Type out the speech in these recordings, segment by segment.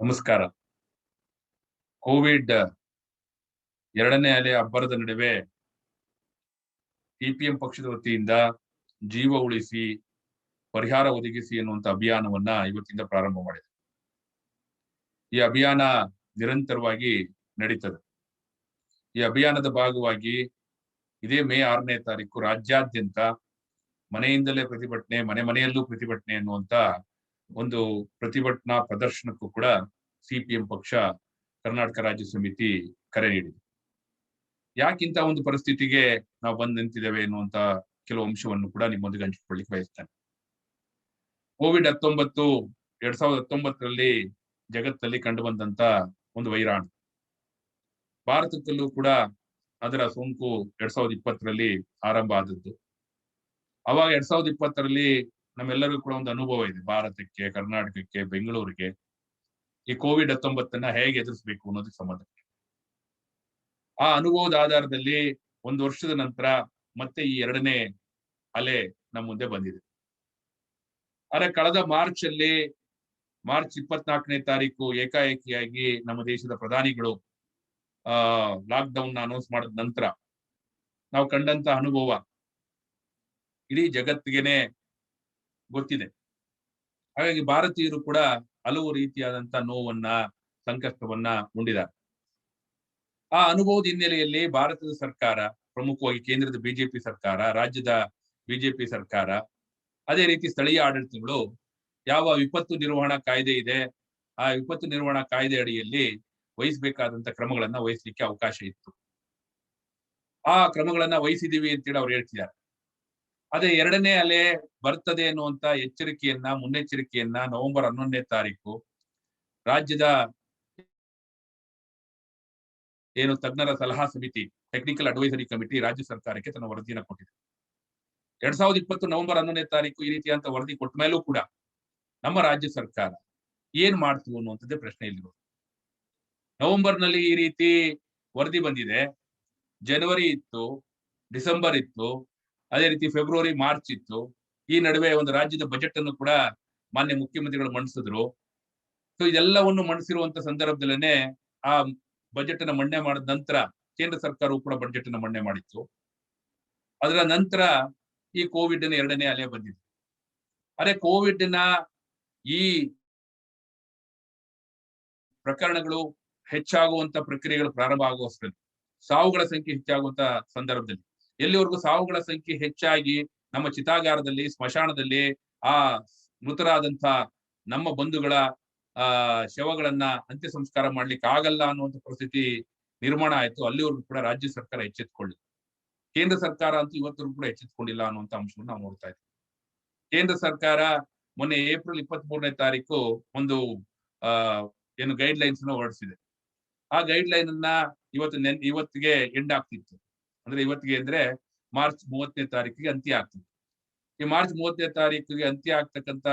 ನಮಸ್ಕಾರ. ಕೋವಿಡ್ ಎರಡನೇ ಅಲೆ ಅಬ್ಬರದ ನಡುವೆ ಸಿಪಿಎಂ ಪಕ್ಷದ ವತಿಯಿಂದ ಜೀವ ಉಳಿಸಿ, ಪರಿಹಾರ ಒದಗಿಸಿ ಎನ್ನುವಂತ ಅಭಿಯಾನವನ್ನ ಇವತ್ತಿಂದ ಪ್ರಾರಂಭ ಮಾಡಿದೆ. ಈ ಅಭಿಯಾನ ನಿರಂತರವಾಗಿ ನಡೀತದೆ. ಈ ಅಭಿಯಾನದ ಭಾಗವಾಗಿ ಇದೇ ಮೇ 6ನೇ ತಾರೀಕು ರಾಜ್ಯಾದ್ಯಂತ ಮನೆಯಿಂದಲೇ ಪ್ರತಿಭಟನೆ, ಮನೆ ಮನೆಯಲ್ಲೂ ಪ್ರತಿಭಟನೆ ಎನ್ನುವಂತ ಒಂದು ಪ್ರತಿಭಟನಾ ಪ್ರದರ್ಶನಕ್ಕೂ ಕೂಡ ಸಿಪಿಎಂ ಪಕ್ಷ ಕರ್ನಾಟಕ ರಾಜ್ಯ ಸಮಿತಿ ಕರೆ ನೀಡಿದೆ. ಯಾಕಿಂತ ಒಂದು ಪರಿಸ್ಥಿತಿಗೆ ನಾವು ಬಂದು ನಿಂತಿದ್ದೇವೆ ಎನ್ನುವಂತ ಕೆಲವು ಅಂಶವನ್ನು ಕೂಡ ನಿಮ್ಮೊಂದಿಗೆ ಹಂಚಿಕೊಳ್ಳಿಕ್ಕೆ ಬಯಸ್ತೇನೆ. ಕೋವಿಡ್ 19 2019ರಲ್ಲಿ ಜಗತ್ತಲ್ಲಿ ಕಂಡು ಬಂದಂತ ಒಂದು ವೈರಾಣು. ಭಾರತದಲ್ಲೂ ಕೂಡ ಅದರ ಸೋಂಕು 2020ರಲ್ಲಿ ಆರಂಭ ಆದದ್ದು. ಅವಾಗ 2020ರಲ್ಲಿ ನಮ್ಮೆಲ್ಲರಿಗೂ ಕೂಡ ಒಂದು ಅನುಭವ ಇದೆ. ಭಾರತಕ್ಕೆ, ಕರ್ನಾಟಕಕ್ಕೆ, ಬೆಂಗಳೂರಿಗೆ ಈ ಕೋವಿಡ್ 19ನ್ನ ಹೇಗೆ ಎದುರಿಸಬೇಕು ಅನ್ನೋದಕ್ಕೆ ಸಂಬಂಧ. ಆ ಅನುಭವದ ಆಧಾರದಲ್ಲಿ ಒಂದು ವರ್ಷದ ನಂತರ ಮತ್ತೆ ಈ ಎರಡನೇ ಅಲೆ ನಮ್ಮ ಮುಂದೆ ಬಂದಿದೆ. ಆದ್ರೆ ಕಳೆದ ಮಾರ್ಚ್ 24ನೇ ತಾರೀಕು ಏಕಾಏಕಿಯಾಗಿ ನಮ್ಮ ದೇಶದ ಪ್ರಧಾನಿಗಳು ಲಾಕ್ ಡೌನ್ ಅನೌನ್ಸ್ ಮಾಡಿದ ನಂತರ ನಾವು ಕಂಡಂತ ಅನುಭವ ಇಡೀ ಜಗತ್ತಿಗೆನೆ ಗೊತ್ತಿದೆ. ಹಾಗಾಗಿ ಭಾರತೀಯರು ಕೂಡ ಹಲವು ರೀತಿಯಾದಂತ ನೋವನ್ನ, ಸಂಕಷ್ಟವನ್ನ ಉಂಡಿದ್ದಾರೆ. ಆ ಅನುಭವದ ಹಿನ್ನೆಲೆಯಲ್ಲಿ ಭಾರತದ ಸರ್ಕಾರ, ಪ್ರಮುಖವಾಗಿ ಕೇಂದ್ರದ ಬಿಜೆಪಿ ಸರ್ಕಾರ, ರಾಜ್ಯದ ಬಿಜೆಪಿ ಸರ್ಕಾರ, ಅದೇ ರೀತಿ ಸ್ಥಳೀಯ ಆಡಳಿತಗಳು ಯಾವ ವಿಪತ್ತು ನಿರ್ವಹಣಾ ಕಾಯ್ದೆ ಇದೆ, ಆ ವಿಪತ್ತು ನಿರ್ವಹಣಾ ಕಾಯ್ದೆ ಅಡಿಯಲ್ಲಿ ವಹಿಸಬೇಕಾದಂತ ಕ್ರಮಗಳನ್ನ ವಹಿಸಲಿಕ್ಕೆ ಅವಕಾಶ ಇತ್ತು. ಆ ಕ್ರಮಗಳನ್ನ ವಹಿಸಿದೀವಿ ಅಂತೇಳಿ ಅವ್ರು ಹೇಳ್ತಿದ್ದಾರೆ. ಅದೇ ಎರಡನೇ ಅಲೆ ಬರ್ತದೆ ಅನ್ನುವಂತ ಮುನ್ನೆಚ್ಚರಿಕೆಯನ್ನ ನವೆಂಬರ್ 11ನೇ ತಾರೀಕು ರಾಜ್ಯದ ತಜ್ಞರ ಸಲಹಾ ಸಮಿತಿ, ಟೆಕ್ನಿಕಲ್ ಅಡ್ವೈಸರಿ ಕಮಿಟಿ ರಾಜ್ಯ ಸರ್ಕಾರಕ್ಕೆ ತನ್ನ ವರದಿಯನ್ನು ಕೊಟ್ಟಿದೆ. 2020 ನವೆಂಬರ್ 11ನೇ ತಾರೀಕು ಈ ರೀತಿಯಂತ ವರದಿ ಕೊಟ್ಟ ಮೇಲೂ ಕೂಡ ನಮ್ಮ ರಾಜ್ಯ ಸರ್ಕಾರ ಏನ್ ಮಾಡ್ತು ಅನ್ನುವಂಥದ್ದೇ ಪ್ರಶ್ನೆ ಇಲ್ಲಿರೋದು. ನವೆಂಬರ್ನಲ್ಲಿ ಈ ರೀತಿ ವರದಿ ಬಂದಿದೆ, ಜನವರಿ ಇತ್ತು, ಡಿಸೆಂಬರ್ ಇತ್ತು, ಅದೇ ರೀತಿ ಫೆಬ್ರವರಿ, ಮಾರ್ಚ್ ಇತ್ತು. ಈ ನಡುವೆ ಒಂದು ರಾಜ್ಯದ ಬಜೆಟ್ ಅನ್ನು ಕೂಡ ಮಾನ್ಯ ಮುಖ್ಯಮಂತ್ರಿಗಳು ಮಂಡಿಸಿದ್ರು. ಸೊ ಇದೆಲ್ಲವನ್ನು ಮಂಡಿಸಿರುವಂತ ಸಂದರ್ಭದಲ್ಲೇನೆ ಆ ಬಜೆಟ್ ಅನ್ನ ಮಂಡನೆ ಮಾಡಿದ ನಂತರ ಕೇಂದ್ರ ಸರ್ಕಾರವು ಕೂಡ ಬಜೆಟ್ ಅನ್ನ ಮಂಡನೆ ಮಾಡಿತ್ತು. ಅದರ ನಂತರ ಈ ಕೋವಿಡ್ ನ ಎರಡನೇ ಅಲೆ ಬಂದಿದೆ. ಅದೇ ಕೋವಿಡ್ ನ ಈ ಪ್ರಕರಣಗಳು ಹೆಚ್ಚಾಗುವಂತ ಪ್ರಕ್ರಿಯೆಗಳು ಪ್ರಾರಂಭ ಆಗುವಷ್ಟರಲ್ಲಿ, ಸಾವುಗಳ ಸಂಖ್ಯೆ ಹೆಚ್ಚಾಗುವಂತ ಸಂದರ್ಭದಲ್ಲಿ, ಎಲ್ಲಿವರೆಗೂ ಸಾವುಗಳ ಸಂಖ್ಯೆ ಹೆಚ್ಚಾಗಿ ನಮ್ಮ ಚಿತಾಗಾರದಲ್ಲಿ, ಸ್ಮಶಾನದಲ್ಲಿ ಆ ಮೃತರಾದಂತ ನಮ್ಮ ಬಂಧುಗಳ ಶವಗಳನ್ನ ಅಂತ್ಯ ಸಂಸ್ಕಾರ ಮಾಡ್ಲಿಕ್ಕೆ ಆಗಲ್ಲ ಅನ್ನುವಂಥ ಪರಿಸ್ಥಿತಿ ನಿರ್ಮಾಣ ಆಯ್ತು, ಅಲ್ಲಿವರೆಗೂ ಕೂಡ ರಾಜ್ಯ ಸರ್ಕಾರ ಎಚ್ಚೆತ್ತುಕೊಳ್ಳಿ. ಕೇಂದ್ರ ಸರ್ಕಾರ ಅಂತೂ ಇವತ್ತರೆಗೂ ಕೂಡ ಎಚ್ಚೆತ್ತುಕೊಂಡಿಲ್ಲ ಅನ್ನುವಂಥ ಅಂಶವನ್ನು ನಾವು ನೋಡ್ತಾ ಇದ್ದೀವಿ. ಕೇಂದ್ರ ಸರ್ಕಾರ ಮೊನ್ನೆ ಏಪ್ರಿಲ್ 23ನೇ ತಾರೀಕು ಒಂದು ಗೈಡ್ ಲೈನ್ಸ್ ಅನ್ನ ಹೊರಡಿಸಿದೆ. ಆ ಗೈಡ್ ಲೈನ್ ಅನ್ನ ಇವತ್ತಿಗೆ ಎಂಡ್ ಆಗ್ತಿತ್ತು. ಇವತ್ತಿಗೆ ಅಂದ್ರೆ ಮಾರ್ಚ್ 30ನೇ ತಾರೀಕಿಗೆ ಅಂತ್ಯ ಆಗ್ತಿತ್ತು. ಈ ಮಾರ್ಚ್ 30ನೇ ತಾರೀಕಿಗೆ ಅಂತ್ಯ ಆಗ್ತಕ್ಕಂತ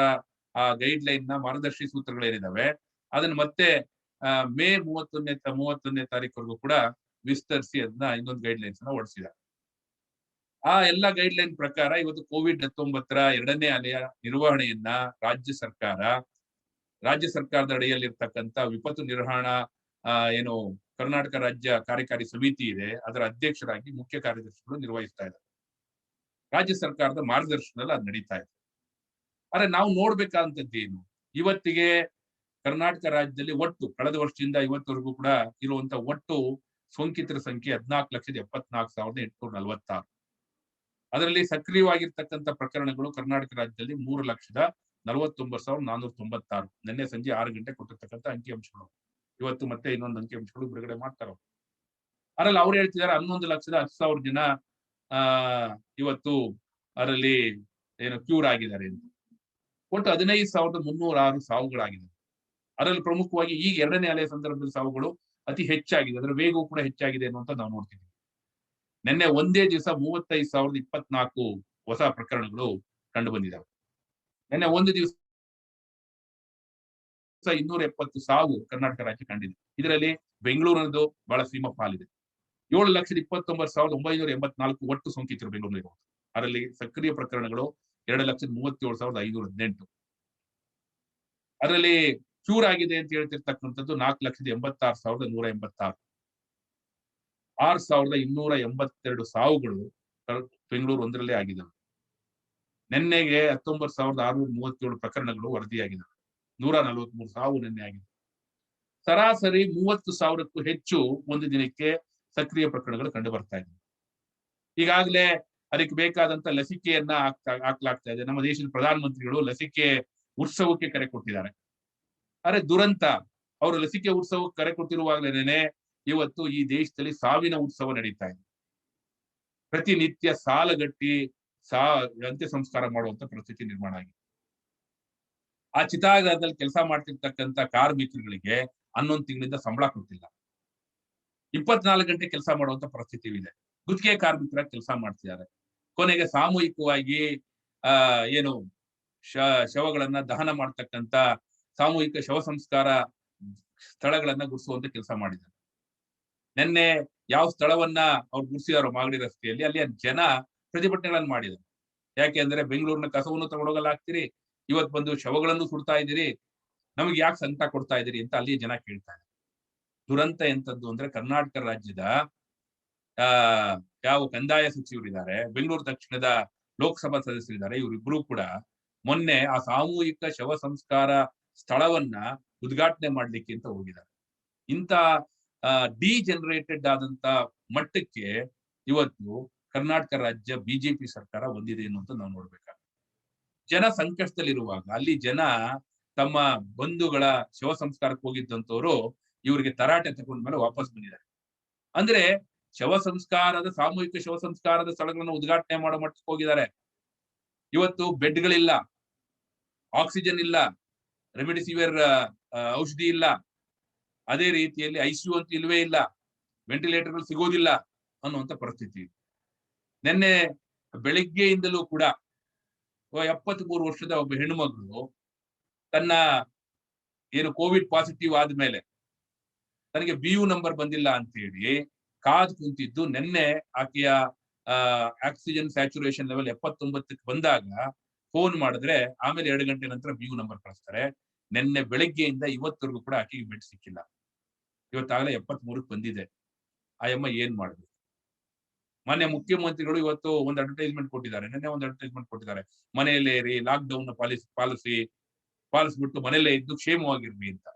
ಆ ಗೈಡ್ ಲೈನ್ ನ ಮಾರ್ಗದರ್ಶಿ ಸೂತ್ರಗಳೇನಿದಾವೆ ಅದನ್ನ ಮತ್ತೆ ಮೇ 31ನೇ ತಾರೀಕುವರೆಗೂ ಕೂಡ ವಿಸ್ತರಿಸಿ ಅದನ್ನ ಇನ್ನೊಂದು ಗೈಡ್ ಲೈನ್ಸ್ ಅನ್ನ ಹೊರಡಿಸಿದ್ದಾರೆ. ಆ ಎಲ್ಲಾ ಗೈಡ್ ಲೈನ್ ಪ್ರಕಾರ ಇವತ್ತು ಕೋವಿಡ್ 19ರ ಎರಡನೇ ಅಲೆಯ ನಿರ್ವಹಣೆಯನ್ನ ರಾಜ್ಯ ಸರ್ಕಾರದ ಅಡಿಯಲ್ಲಿರ್ತಕ್ಕಂಥ ವಿಪತ್ತು ನಿರ್ವಹಣಾ ಕರ್ನಾಟಕ ರಾಜ್ಯ ಕಾರ್ಯಕಾರಿ ಸಮಿತಿ ಇದೆ, ಅದರ ಅಧ್ಯಕ್ಷರಾಗಿ ಮುಖ್ಯ ಕಾರ್ಯದರ್ಶಿಗಳು ನಿರ್ವಹಿಸ್ತಾ ಇದ್ದಾರೆ. ರಾಜ್ಯ ಸರ್ಕಾರದ ಮಾರ್ಗದರ್ಶನದಲ್ಲಿ ಅದು ನಡೀತಾ ಇದೆ. ಆದ್ರೆ ನಾವು ನೋಡ್ಬೇಕಾದಂತದ್ದು ಏನು, ಇವತ್ತಿಗೆ ಕರ್ನಾಟಕ ರಾಜ್ಯದಲ್ಲಿ ಒಟ್ಟು ಕಳೆದ ವರ್ಷದಿಂದ ಇವತ್ತವರೆಗೂ ಕೂಡ ಇರುವಂತ ಒಟ್ಟು ಸೋಂಕಿತರ ಸಂಖ್ಯೆ 14,74,846. ಅದರಲ್ಲಿ ಸಕ್ರಿಯವಾಗಿರ್ತಕ್ಕಂಥ ಪ್ರಕರಣಗಳು ಕರ್ನಾಟಕ ರಾಜ್ಯದಲ್ಲಿ 3,49,496. ನಿನ್ನೆ ಸಂಜೆ 6 ಗಂಟೆ ಕೊಟ್ಟಿರ್ತಕ್ಕಂಥ ಅಂಕಿಅಂಶಗಳು. ಇವತ್ತು ಮತ್ತೆ ಇನ್ನೊಂದು ಅಂಕಿಅಂಶಗಳು ಬಿಡುಗಡೆ ಮಾಡ್ತಾರೆ. ಅದರಲ್ಲಿ ಅವ್ರು ಹೇಳ್ತಿದ್ದಾರೆ 11,10,000 ಜನ ಇವತ್ತು ಅದರಲ್ಲಿ ಕ್ಯೂರ್ ಆಗಿದ್ದಾರೆ ಅಂತ. ಒಟ್ಟು 15,306 ಸಾವುಗಳಾಗಿದೆ. ಅದರಲ್ಲಿ ಪ್ರಮುಖವಾಗಿ ಈಗ ಎರಡನೇ ಅಲೆಯ ಸಂದರ್ಭದಲ್ಲಿ ಸಾವುಗಳು ಅತಿ ಹೆಚ್ಚಾಗಿದೆ, ಅದರ ವೇಗವು ಕೂಡ ಹೆಚ್ಚಾಗಿದೆ ಅನ್ನುವಂತ ನಾವು ನೋಡ್ತೀವಿ. ನಿನ್ನೆ ಒಂದೇ ದಿವಸ 35,024 ಹೊಸ ಪ್ರಕರಣಗಳು ಕಂಡು ಬಂದಿದ್ದಾವೆ. ನಿನ್ನೆ ಒಂದು ದಿವಸ 270 ಸಾವು ಕರ್ನಾಟಕ ರಾಜ್ಯ ಕಂಡಿದೆ. ಇದರಲ್ಲಿ ಬೆಂಗಳೂರಿನದು ಬಹಳ ಸೀಮ ಪಾಲಿದೆ. 7,29,984 ಒಟ್ಟು ಸೋಂಕಿತರು ಬೆಂಗಳೂರಿನಲ್ಲಿ. ಅದರಲ್ಲಿ ಸಕ್ರಿಯ ಪ್ರಕರಣಗಳು 2,37,518. ಅದರಲ್ಲಿ ಕ್ಯೂರ್ ಆಗಿದೆ ಅಂತ ಹೇಳ್ತಿರ್ತಕ್ಕಂಥದ್ದು 4,86,186. 6,282 ಸಾವುಗಳು ಬೆಂಗಳೂರು ಒಂದರಲ್ಲೇ ಆಗಿದ್ದಾವೆ. ನಿನ್ನೆಗೆ 19,637 ಪ್ರಕರಣಗಳು ವರದಿಯಾಗಿದ್ದಾವೆ. 143 ಸಾವು ನಿನ್ನೆ ಆಗಿದೆ. ಸರಾಸರಿ 30,000ಕ್ಕೂ ಹೆಚ್ಚು ಒಂದು ದಿನಕ್ಕೆ ಸಕ್ರಿಯ ಪ್ರಕರಣಗಳು ಕಂಡು ಬರ್ತಾ ಇದೆ. ಈಗಾಗಲೇ ಅದಕ್ಕೆ ಬೇಕಾದಂತ ಲಸಿಕೆಯನ್ನ ಹಾಕ್ಲಾಗ್ತಾ ಇದೆ. ನಮ್ಮ ದೇಶದ ಪ್ರಧಾನಮಂತ್ರಿಗಳು ಲಸಿಕೆ ಉತ್ಸವಕ್ಕೆ ಕರೆ ಕೊಟ್ಟಿದ್ದಾರೆ. ಅರೆ ದುರಂತ, ಅವರು ಲಸಿಕೆ ಉತ್ಸವಕ್ಕೆ ಕರೆ ಕೊಟ್ಟಿರುವಾಗಲೇನೆ ಇವತ್ತು ಈ ದೇಶದಲ್ಲಿ ಸಾವಿನ ಉತ್ಸವ ನಡೀತಾ ಇದೆ. ಪ್ರತಿನಿತ್ಯ ಸಾಲಗಟ್ಟಿ ಅಂತ್ಯ ಸಂಸ್ಕಾರ ಮಾಡುವಂತ ಪರಿಸ್ಥಿತಿ ನಿರ್ಮಾಣ ಆಗಿದೆ. ಆ ಚಿತಾಗಾರದಲ್ಲಿ ಕೆಲಸ ಮಾಡ್ತಿರ್ತಕ್ಕಂಥ ಕಾರ್ಮಿಕರುಗಳಿಗೆ 11 ತಿಂಗಳಿಂದ ಸಂಬಳ ಕೊಡ್ತಿಲ್ಲ. 24 ಗಂಟೆ ಕೆಲಸ ಮಾಡುವಂತ ಪರಿಸ್ಥಿತಿ ಇದೆ. ಗುತ್ತಿಗೆ ಕಾರ್ಮಿಕರ ಕೆಲಸ ಮಾಡ್ತಿದ್ದಾರೆ. ಕೊನೆಗೆ ಸಾಮೂಹಿಕವಾಗಿ ಏನು ಶವಗಳನ್ನ ದಹನ ಮಾಡ್ತಕ್ಕಂಥ ಸಾಮೂಹಿಕ ಶವ ಸಂಸ್ಕಾರ ಸ್ಥಳಗಳನ್ನ ಗುಡಿಸುವಂತ ಕೆಲಸ ಮಾಡಿದ್ದಾರೆ. ನಿನ್ನೆ ಯಾವ ಸ್ಥಳವನ್ನ ಅವ್ರು ಗುಡಿಸಿದಾರೋ ಮಾಗಡಿ ರಸ್ತೆಯಲ್ಲಿ, ಅಲ್ಲಿ ಜನ ಪ್ರತಿಭಟನೆಗಳನ್ನು ಮಾಡಿದ್ದಾರೆ. ಯಾಕೆಂದ್ರೆ ಬೆಂಗಳೂರಿನ ಕಸವನ್ನು ತಗೊಂಡೋಗಲಾಗ್ತೀರಿ, ಇವತ್ತು ಬಂದು ಶವಗಳನ್ನು ಸುಡ್ತಾ ಇದ್ದೀರಿ, ನಮಗೆ ಯಾಕೆ ಸಂಕಟ ಕೊಡ್ತಾ ಇದ್ದೀರಿ ಅಂತ ಅಲ್ಲಿ ಜನ ಕೇಳ್ತಾ ಇದ್ದಾರೆ. ದುರಂತ ಎಂತದ್ದು ಅಂದ್ರೆ ಕರ್ನಾಟಕ ರಾಜ್ಯದ ಯಾವ ಕಂದಾಯ ಸಚಿವರಿದ್ದಾರೆ, ಬೆಂಗಳೂರು ದಕ್ಷಿಣದ ಲೋಕಸಭಾ ಸದಸ್ಯರಿದ್ದಾರೆ, ಇವರಿಬ್ರು ಕೂಡ ಮೊನ್ನೆ ಆ ಸಾಮೂಹಿಕ ಶವ ಸಂಸ್ಕಾರ ಸ್ಥಳವನ್ನ ಉದ್ಘಾಟನೆ ಮಾಡ್ಲಿಕ್ಕೆ ಅಂತ ಹೋಗಿದ್ದಾರೆ. ಇಂತ ಡಿಜನರೇಟೆಡ್ ಆದಂತ ಮಟ್ಟಕ್ಕೆ ಇವತ್ತು ಕರ್ನಾಟಕ ರಾಜ್ಯ ಬಿಜೆಪಿ ಸರ್ಕಾರ ಬಂದಿದೆ ಅನ್ನೋದು ನಾವು ನೋಡ್ಬೇಕಾಗ್ತದೆ. ಜನ ಸಂಕಷ್ಟದಲ್ಲಿರುವಾಗ ಅಲ್ಲಿ ಜನ ತಮ್ಮ ಬಂಧುಗಳ ಶವ ಸಂಸ್ಕಾರಕ್ಕೆ ಹೋಗಿದ್ದಂತವ್ರು ಇವರಿಗೆ ತರಾಟೆ ತಗೊಂಡ ಮೇಲೆ ವಾಪಸ್ ಬಂದಿದ್ದಾರೆ. ಅಂದ್ರೆ ಸಾಮೂಹಿಕ ಶವ ಸಂಸ್ಕಾರದ ಸ್ಥಳಗಳನ್ನು ಉದ್ಘಾಟನೆ ಮಾಡೋ ಮಟ್ಟಕ್ಕೆ ಹೋಗಿದ್ದಾರೆ. ಇವತ್ತು ಬೆಡ್ಗಳಿಲ್ಲ, ಆಕ್ಸಿಜನ್ ಇಲ್ಲ, ರೆಮಿಡಿಸಿವಿರ್ ಔಷಧಿ ಇಲ್ಲ, ಅದೇ ರೀತಿಯಲ್ಲಿ ICU ಅಂತ ಇಲ್ವೇ ಇಲ್ಲ, ವೆಂಟಿಲೇಟರ್ಗಳು ಸಿಗೋದಿಲ್ಲ ಅನ್ನುವಂತ ಪರಿಸ್ಥಿತಿ. ನಿನ್ನೆ ಬೆಳಿಗ್ಗೆಯಿಂದಲೂ ಕೂಡ 73 ವರ್ಷದ ಒಬ್ಬ ಹೆಣ್ಣುಮಗಳು ತನ್ನ ಏನು ಕೋವಿಡ್ ಪಾಸಿಟಿವ್ ಆದ್ಮೇಲೆ ತನಗೆ BU ನಂಬರ್ ಬಂದಿಲ್ಲ ಅಂತ ಹೇಳಿ ಕಾದ್ ಕುಂತಿದ್ದು, ನಿನ್ನೆ ಆಕೆಯ ಆಕ್ಸಿಜನ್ ಸ್ಯಾಚುರೇಷನ್ ಲೆವೆಲ್ 79ಕ್ಕೆ ಬಂದಾಗ ಫೋನ್ ಮಾಡಿದ್ರೆ ಆಮೇಲೆ 2 ಗಂಟೆ ನಂತರ BU ನಂಬರ್ ಕಳಿಸ್ತಾರೆ. ನಿನ್ನೆ ಬೆಳಗ್ಗೆಯಿಂದ ಇವತ್ತರೆಗೂ ಕೂಡ ಆಕೆಗೆ ಬೆಡ್ ಸಿಕ್ಕಿಲ್ಲ. ಇವತ್ತಾಗಲೇ 73ಕ್ಕೆ ಬಂದಿದೆ. ಆಯಮ್ಮ ಏನ್ ಮಾಡ್ಬೇಕು? ಮಾನ್ಯ ಮುಖ್ಯಮಂತ್ರಿಗಳು ಇವತ್ತು ಒಂದು ಅಡ್ವರ್ಟೈಸ್ಮೆಂಟ್ ಕೊಟ್ಟಿದ್ದಾರೆ, ನಿನ್ನೆ ಒಂದು ಅಡ್ವರ್ಟೈಸ್ಮೆಂಟ್ ಕೊಟ್ಟಿದ್ದಾರೆ, ಮನೆಯಲ್ಲೇ ಇರಿ, ಲಾಕ್ ಡೌನ್ ಪಾಲಿಸ್ಬಿಟ್ಟು ಮನೆಯಲ್ಲೇ ಇದ್ದು ಕ್ಷೇಮವಾಗಿರ್ಲಿ ಅಂತ.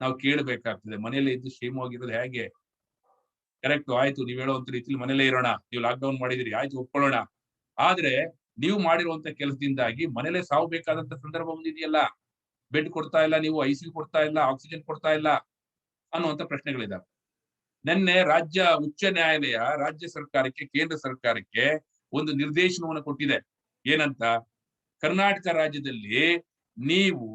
ನಾವು ಕೇಳಬೇಕಾಗ್ತದೆ, ಮನೆಯಲ್ಲೇ ಇದ್ದು ಕ್ಷೇಮವಾಗಿರೋದು ಹೇಗೆ? ಕರೆಕ್ಟ್, ಆಯ್ತು, ನೀವ್ ಹೇಳುವಂತ ರೀತಿಯಲ್ಲಿ ಮನೇಲೇ ಇರೋಣ, ನೀವು ಲಾಕ್ ಡೌನ್ ಮಾಡಿದಿರಿ, ಆಯ್ತು ಒಪ್ಕೊಳ್ಳೋಣ. ಆದ್ರೆ ನೀವು ಮಾಡಿರುವಂತ ಕೆಲಸದಿಂದಾಗಿ ಮನೇಲೆ ಸಾವು ಬೇಕಾದಂತ ಸಂದರ್ಭ ಬಂದಿದೆಯಲ್ಲ, ಬೆಡ್ ಕೊಡ್ತಾ ಇಲ್ಲ, ನೀವು ICU ಕೊಡ್ತಾ ಇಲ್ಲ, ಆಕ್ಸಿಜನ್ ಕೊಡ್ತಾ ಇಲ್ಲ ಅನ್ನುವಂತ ಪ್ರಶ್ನೆಗಳಿದಾವೆ. ನಿನ್ನೆ ರಾಜ್ಯ ಉಚ್ಚ ನ್ಯಾಯಾಲಯ ರಾಜ್ಯ ಸರ್ಕಾರಕ್ಕೆ, ಕೇಂದ್ರ ಸರ್ಕಾರಕ್ಕೆ ಒಂದು ನಿರ್ದೇಶನವನ್ನು ಕೊಟ್ಟಿದೆ. ಏನಂತ? ಕರ್ನಾಟಕ ರಾಜ್ಯದಲ್ಲಿ ನೀವು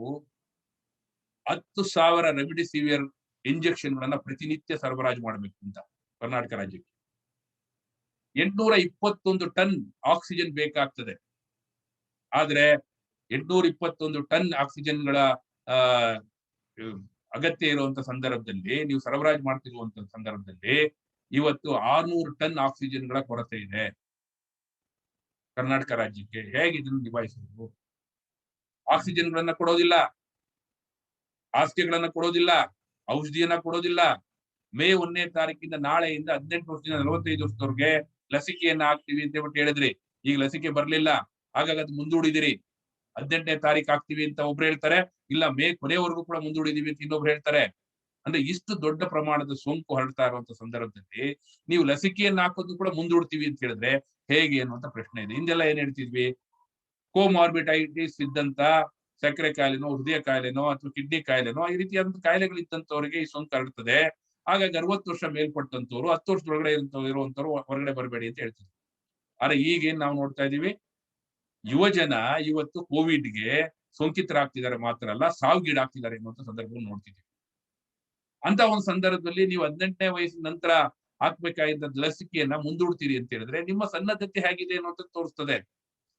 10,000 ರೆಮಿಡಿಸಿವಿರ್ ಇಂಜೆಕ್ಷನ್ ಗಳನ್ನ ಪ್ರತಿನಿತ್ಯ ಸರಬರಾಜು ಮಾಡಬೇಕು ಅಂತ. ಕರ್ನಾಟಕ ರಾಜ್ಯಕ್ಕೆ 821 ಟನ್ ಆಕ್ಸಿಜನ್ ಬೇಕಾಗ್ತದೆ. ಆದ್ರೆ 821 ಟನ್ ಆಕ್ಸಿಜನ್ಗಳ ಅಗತ್ಯ ಇರುವಂತ ಸಂದರ್ಭದಲ್ಲಿ, ನೀವು ಸರಬರಾಜು ಮಾಡ್ತಿರುವಂತ ಸಂದರ್ಭದಲ್ಲಿ ಇವತ್ತು 600 ಟನ್ ಆಕ್ಸಿಜನ್ಗಳ ಕೊರತೆ ಇದೆ ಕರ್ನಾಟಕ ರಾಜ್ಯಕ್ಕೆ. ಹೇಗೆ ಇದನ್ನು ನಿಭಾಯಿಸುವುದು? ಆಕ್ಸಿಜನ್ಗಳನ್ನ ಕೊಡೋದಿಲ್ಲ, ಹಾಸಿಗೆಗಳನ್ನ ಕೊಡೋದಿಲ್ಲ, ಔಷಧಿಯನ್ನ ಕೊಡೋದಿಲ್ಲ. ಮೇ 1ನೇ ತಾರೀಕಿಂದ, ನಾಳೆಯಿಂದ 18 ವರ್ಷದಿಂದ 45 ವರ್ಷದವ್ರಿಗೆ ಲಸಿಕೆಯನ್ನ ಹಾಕ್ತಿವಿ ಅಂತ ಹೇಳ್ಬಿಟ್ಟು ಹೇಳಿದ್ರಿ. ಈಗ ಲಸಿಕೆ ಬರ್ಲಿಲ್ಲ, ಹಾಗಾಗಿ ಅದು ಮುಂದೂಡಿದಿರಿ. 18ನೇ ತಾರೀಕು ಹಾಕ್ತಿವಿ ಅಂತ ಒಬ್ರು ಹೇಳ್ತಾರೆ, ಇಲ್ಲ ಮೇ ಕೊನೆವರೆಗೂ ಕೂಡ ಮುಂದೂಡಿದೀವಿ ಅಂತ ಇನ್ನೊಬ್ರು ಹೇಳ್ತಾರೆ. ಅಂದ್ರೆ ಇಷ್ಟು ದೊಡ್ಡ ಪ್ರಮಾಣದ ಸೋಂಕು ಹರಡ್ತಾ ಇರುವಂತ ಸಂದರ್ಭದಲ್ಲಿ ನೀವು ಲಸಿಕೆಯನ್ನ ಹಾಕೋದು ಕೂಡ ಮುಂದೂಡ್ತೀವಿ ಅಂತ ಹೇಳಿದ್ರೆ ಹೇಗೆ ಅನ್ನುವಂತ ಪ್ರಶ್ನೆ ಇದೆ. ಹಿಂದೆಲ್ಲ ಏನ್ ಹೇಳ್ತಿದ್ವಿ? ಕೋಮಾರ್ಬಿಟೈಟಿಸ್ ಇದ್ದಂತ ಸಕ್ಕರೆ ಕಾಯಿಲೆನೋ, ಹೃದಯ ಕಾಯಿಲೆನೋ ಅಥವಾ ಕಿಡ್ನಿ ಕಾಯಿಲೆನೋ, ಈ ರೀತಿಯಾದಂತ ಕಾಯಿಲೆಗಳಿದ್ದಂತವ್ರಿಗೆ ಈ ಸೋಂಕು ಹರಡ್ತದೆ. ಹಾಗಾಗಿ 60 ವರ್ಷ ಮೇಲ್ಪಟ್ಟಂತವ್ರು, 10 ವರ್ಷದೊಳಗಡೆ ಇರುವಂತವ್ರು ಹೊರಗಡೆ ಬರಬೇಡಿ ಅಂತ ಹೇಳ್ತಿದ್ವಿ. ಆದ್ರೆ ಈಗೇನ್ ನಾವು ನೋಡ್ತಾ ಇದೀವಿ? ಯುವ ಜನ ಇವತ್ತು ಕೋವಿಡ್ಗೆ ಸೋಂಕಿತರಾಗ್ತಿದ್ದಾರೆ, ಮಾತ್ರ ಅಲ್ಲ ಸಾವಿಗೀಡಾಗ್ತಿದ್ದಾರೆ ಎನ್ನುವಂತ ಸಂದರ್ಭವನ್ನು ನೋಡ್ತಿದ್ದೀವಿ. ಅಂತ ಒಂದು ಸಂದರ್ಭದಲ್ಲಿ ನೀವು 18ನೇ ವಯಸ್ಸಿನ ನಂತರ ಹಾಕ್ಬೇಕಾಗಿದ್ದ ಲಸಿಕೆಯನ್ನ ಮುಂದೂಡ್ತೀರಿ ಅಂತ ಹೇಳಿದ್ರೆ ನಿಮ್ಮ ಸನ್ನದ್ಧತೆ ಹೇಗಿದೆ ಅನ್ನೋದು ತೋರಿಸ್ತದೆ.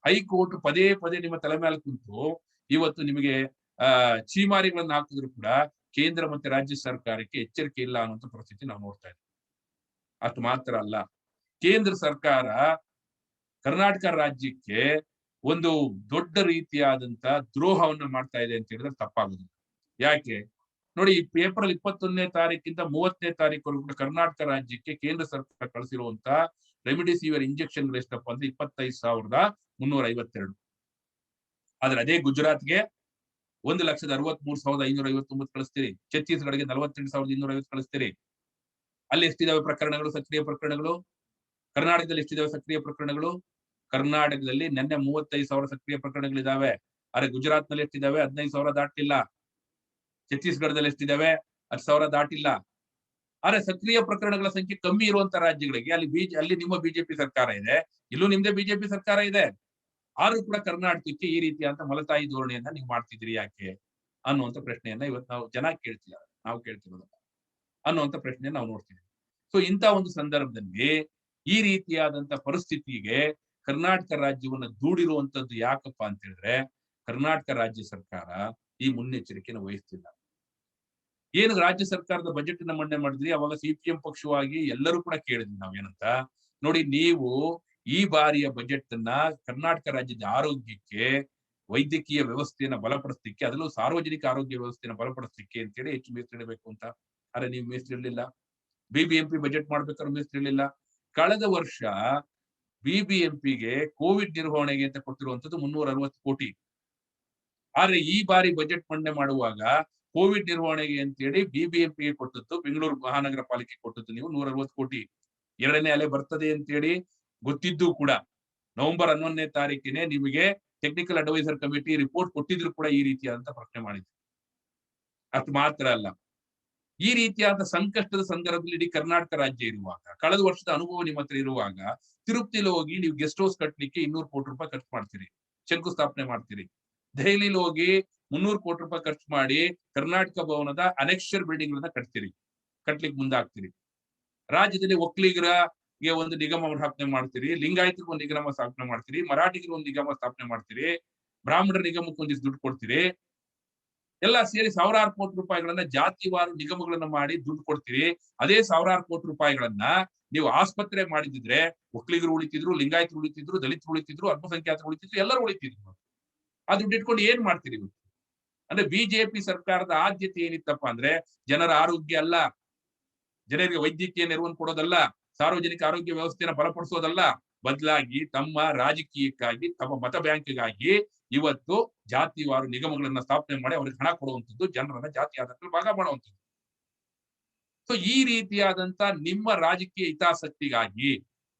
ಹೈಕೋರ್ಟ್ ಪದೇ ಪದೇ ನಿಮ್ಮ ತಲೆ ಮೇಲೆ ಕುಂತು ಇವತ್ತು ನಿಮಗೆ ಚೀಮಾರಿಗಳನ್ನ ಹಾಕಿದ್ರು ಕೂಡ ಕೇಂದ್ರ ಮತ್ತೆ ರಾಜ್ಯ ಸರ್ಕಾರಕ್ಕೆ ಎಚ್ಚರಿಕೆ ಇಲ್ಲ ಅನ್ನುವಂತ ಪರಿಸ್ಥಿತಿ ನಾವು ನೋಡ್ತಾ ಇದ್ದೀವಿ. ಅಷ್ಟು ಮಾತ್ರ ಅಲ್ಲ, ಕೇಂದ್ರ ಸರ್ಕಾರ ಕರ್ನಾಟಕ ರಾಜ್ಯಕ್ಕೆ ಒಂದು ದೊಡ್ಡ ರೀತಿಯಾದಂತ ದ್ರೋಹವನ್ನ ಮಾಡ್ತಾ ಇದೆ ಅಂತ ಹೇಳಿದ್ರೆ ತಪ್ಪಾಗುದಿಲ್ಲ. ಯಾಕೆ? ನೋಡಿ, ಈ ಏಪ್ರಿಲ್ 21ನೇ ತಾರೀಕಿಂದ 30ನೇ ತಾರೀಕು ಕರ್ನಾಟಕ ರಾಜ್ಯಕ್ಕೆ ಕೇಂದ್ರ ಸರ್ಕಾರ ಕಳಿಸಿರುವಂತ ರೆಮಿಡಿಸಿವಿರ್ ಇಂಜೆಕ್ಷನ್ ಎಷ್ಟಪ್ಪ ಅಂದ್ರೆ 25,352. ಆದ್ರೆ ಅದೇ ಗುಜರಾತ್ಗೆ 1,63,559 ಕಳಿಸ್ತೀರಿ. ಛತ್ತೀಸ್ಗಢಗೆ 48,250 ಕಳಿಸ್ತೀರಿ. ಅಲ್ಲಿ ಎಷ್ಟಿದಾವೆ ಪ್ರಕರಣಗಳು, ಸಕ್ರಿಯ ಪ್ರಕರಣಗಳು? ಕರ್ನಾಟಕದಲ್ಲಿ ಎಷ್ಟಿದಾವೆ ಸಕ್ರಿಯ ಪ್ರಕರಣಗಳು? ಕರ್ನಾಟಕದಲ್ಲಿ ನಿನ್ನೆ 35,000 ಸಕ್ರಿಯ ಪ್ರಕರಣಗಳಿದಾವೆ. ಆದ್ರೆ ಗುಜರಾತ್ ನಲ್ಲಿ ಎಷ್ಟಿದಾವೆ? 15,000 ದಾಟಿಲ್ಲ. ಛತ್ತೀಸ್ಗಢದಲ್ಲಿ ಎಷ್ಟಿದಾವೆ? 10,000 ದಾಟಿಲ್ಲ. ಆದ್ರೆ ಸಕ್ರಿಯ ಪ್ರಕರಣಗಳ ಸಂಖ್ಯೆ ಕಮ್ಮಿ ಇರುವಂತ ರಾಜ್ಯಗಳಿಗೆ ಅಲ್ಲಿ ನಿಮ್ಮ ಬಿಜೆಪಿ ಸರ್ಕಾರ ಇದೆ, ಇಲ್ಲೂ ನಿಮ್ದೇ ಬಿಜೆಪಿ ಸರ್ಕಾರ ಇದೆ. ಆದ್ರೂ ಕೂಡ ಕರ್ನಾಟಕಕ್ಕೆ ಈ ರೀತಿಯಾದ ಮಲತಾಯಿ ಧೋರಣೆಯನ್ನ ನೀವು ಮಾಡ್ತಿದ್ದೀರಿ ಯಾಕೆ ಅನ್ನುವಂತ ಪ್ರಶ್ನೆಯನ್ನ ಇವತ್ತು ನಾವು ಜನ ಕೇಳ್ತಿದ್ದಾರೆ, ನಾವು ಕೇಳ್ತಿರೋದಲ್ಲ ಅನ್ನುವಂತ ಪ್ರಶ್ನೆಯನ್ನ ನಾವು ನೋಡ್ತಿದ್ದೀವಿ. ಸೊ ಇಂಥ ಒಂದು ಸಂದರ್ಭದಲ್ಲಿ ಈ ರೀತಿಯಾದಂತ ಪರಿಸ್ಥಿತಿಗೆ ಕರ್ನಾಟಕ ರಾಜ್ಯವನ್ನ ದೂಡಿರುವಂತದ್ದು ಯಾಕಪ್ಪ ಅಂತ ಹೇಳಿದ್ರೆ, ಕರ್ನಾಟಕ ರಾಜ್ಯ ಸರ್ಕಾರ ಈ ಮುನ್ನೆಚ್ಚರಿಕೆಯನ್ನು ವಹಿಸ್ತಿಲ್ಲ. ಏನು ರಾಜ್ಯ ಸರ್ಕಾರದ ಬಜೆಟ್ ಅನ್ನ ಮಂಡನೆ ಮಾಡಿದ್ರಿ, ಅವಾಗ ಸಿಪಿಎಂ ಪಕ್ಷವಾಗಿ ಎಲ್ಲರೂ ಕೂಡ ಕೇಳಿದ್ವಿ ನಾವೇನಂತ, ನೋಡಿ ನೀವು ಈ ಬಾರಿಯ ಬಜೆಟ್ ಅನ್ನ ಕರ್ನಾಟಕ ರಾಜ್ಯದ ಆರೋಗ್ಯಕ್ಕೆ, ವೈದ್ಯಕೀಯ ವ್ಯವಸ್ಥೆಯನ್ನ ಬಲಪಡಿಸಲಿಕ್ಕೆ, ಅದರಲ್ಲೂ ಸಾರ್ವಜನಿಕ ಆರೋಗ್ಯ ವ್ಯವಸ್ಥೆಯನ್ನು ಬಲಪಡಿಸಲಿಕ್ಕೆ ಅಂತೇಳಿ ಹೆಚ್ಚು ಮೀಸಲಿಡಬೇಕು ಅಂತ. ಆದ್ರೆ ನೀವು ಮೀಸಲಿಡಲಿಲ್ಲ. ಬಿಬಿಎಂಪಿ ಬಜೆಟ್ ಮಾಡ್ಬೇಕಾದ್ರೆ ಮೀಸಲಿಡಲಿಲ್ಲ. ಕಳೆದ ವರ್ಷ ಬಿಬಿಎಂಪಿಗೆ ಕೋವಿಡ್ ನಿರ್ವಹಣೆಗೆ ಅಂತ ಕೊಟ್ಟಿರುವಂತದ್ದು 360 ಕೋಟಿ. ಆದ್ರೆ ಈ ಬಾರಿ ಬಜೆಟ್ ಮಂಡನೆ ಮಾಡುವಾಗ ಕೋವಿಡ್ ನಿರ್ವಹಣೆಗೆ ಅಂತೇಳಿ ಬಿಬಿಎಂಪಿಗೆ ಕೊಟ್ಟದ್ದು, ಬೆಂಗಳೂರು ಮಹಾನಗರ ಪಾಲಿಕೆ ಕೊಟ್ಟದ್ದು ನೀವು 160 ಕೋಟಿ. 2ನೇ ಅಲೆ ಬರ್ತದೆ ಅಂತೇಳಿ ಗೊತ್ತಿದ್ದು ಕೂಡ ನವೆಂಬರ್ 11ನೇ ತಾರೀಕಿನೇ ನಿಮಗೆ ಟೆಕ್ನಿಕಲ್ ಅಡ್ವೈಸರ್ ಕಮಿಟಿ ರಿಪೋರ್ಟ್ ಕೊಟ್ಟಿದ್ರು ಕೂಡ ಈ ರೀತಿಯಾದಂತ ಪ್ರಶ್ನೆ ಮಾಡಿದ್ರು. ಅಷ್ಟು ಮಾತ್ರ ಅಲ್ಲ, ಈ ರೀತಿಯಾದ ಸಂಕಷ್ಟದ ಸಂದರ್ಭದಲ್ಲಿ ಇಡೀ ಕರ್ನಾಟಕ ರಾಜ್ಯ ಇರುವಾಗ, ಕಳೆದ ವರ್ಷದ ಅನುಭವ ನಿಮ್ಮ ಹತ್ರ ಇರುವಾಗ, ತಿರುಪತಿಲಿ ಹೋಗಿ ನೀವು ಗೆಸ್ಟ್ ಹೌಸ್ ಕಟ್ಟಲಿಕ್ಕೆ 200 ಕೋಟಿ ರೂಪಾಯಿ ಖರ್ಚು ಮಾಡ್ತೀರಿ, ಶಂಕುಸ್ಥಾಪನೆ ಮಾಡ್ತೀರಿ. ದೆಹಲಿಲಿ ಹೋಗಿ 300 ಕೋಟಿ ರೂಪಾಯಿ ಖರ್ಚು ಮಾಡಿ ಕರ್ನಾಟಕ ಭವನದ ಅನೆಕ್ಷರ್ ಬಿಲ್ಡಿಂಗ್ ಗಳನ್ನ ಕಟ್ಲಿಕ್ಕೆ ಮುಂದಾಗ್ತೀರಿ. ರಾಜ್ಯದಲ್ಲಿ ಒಕ್ಕಲಿಗರಿಗೆ ಒಂದು ನಿಗಮ ಸ್ಥಾಪನೆ ಮಾಡ್ತೀರಿ, ಲಿಂಗಾಯತರಿಗೆ ಒಂದು ನಿಗಮ ಸ್ಥಾಪನೆ ಮಾಡ್ತೀರಿ, ಮರಾಠಿಗರಿಗೆ ಒಂದು ನಿಗಮ ಸ್ಥಾಪನೆ ಮಾಡ್ತೀರಿ, ಬ್ರಾಹ್ಮಣರ ನಿಗಮಕ್ಕೆ ಒಂದಿಷ್ಟು ದುಡ್ಡು ಕೊಡ್ತೀರಿ. ಎಲ್ಲ ಸೇರಿ ಸಾವಿರಾರು ಕೋಟಿ ರೂಪಾಯಿಗಳನ್ನ ಜಾತಿವಾರು ನಿಗಮಗಳನ್ನ ಮಾಡಿ ದುಡ್ಡು ಕೊಡ್ತೀರಿ. ಅದೇ ಸಾವಿರಾರು ಕೋಟಿ ರೂಪಾಯಿಗಳನ್ನ ನೀವು ಆಸ್ಪತ್ರೆ ಮಾಡಿದ್ರೆ ಒಕ್ಕಲಿಗರು ಉಳಿತಿದ್ರು, ಲಿಂಗಾಯತರು ಉಳಿತಿದ್ರು, ದಲಿತರು ಉಳಿತಿದ್ರು, ಅಲ್ಪಸಂಖ್ಯಾತರು ಉಳಿತಿದ್ರು, ಎಲ್ಲರೂ ಉಳಿತಿದ್ರು. ಆ ದುಡ್ಡು ಇಟ್ಕೊಂಡು ಏನ್ ಮಾಡ್ತೀರಿ ಇವತ್ತು? ಅಂದ್ರೆ ಬಿಜೆಪಿ ಸರ್ಕಾರದ ಆದ್ಯತೆ ಏನಿತ್ತಪ್ಪ ಅಂದ್ರೆ ಜನರ ಆರೋಗ್ಯ ಅಲ್ಲ, ಜನರಿಗೆ ವೈದ್ಯಕೀಯ ನೆರವನ್ನು ಕೊಡೋದಲ್ಲ, ಸಾರ್ವಜನಿಕ ಆರೋಗ್ಯ ವ್ಯವಸ್ಥೆಯನ್ನು ಬಲಪಡಿಸೋದಲ್ಲ, ಬದಲಾಗಿ ತಮ್ಮ ರಾಜಕೀಯಕ್ಕಾಗಿ, ತಮ್ಮ ಮತ ಬ್ಯಾಂಕ್ಗಾಗಿ ಇವತ್ತು ಜಾತಿವಾರು ನಿಗಮಗಳನ್ನ ಸ್ಥಾಪನೆ ಮಾಡಿ ಅವ್ರಿಗೆ ಹಣ ಕೊಡುವಂಥದ್ದು, ಜನರನ್ನ ಜಾತಿ ಆಧಾರದಲ್ಲಿ ಭಾಗ ಮಾಡುವಂಥದ್ದು. ಸೊ ಈ ರೀತಿಯಾದಂತ ನಿಮ್ಮ ರಾಜಕೀಯ ಹಿತಾಸಕ್ತಿಗಾಗಿ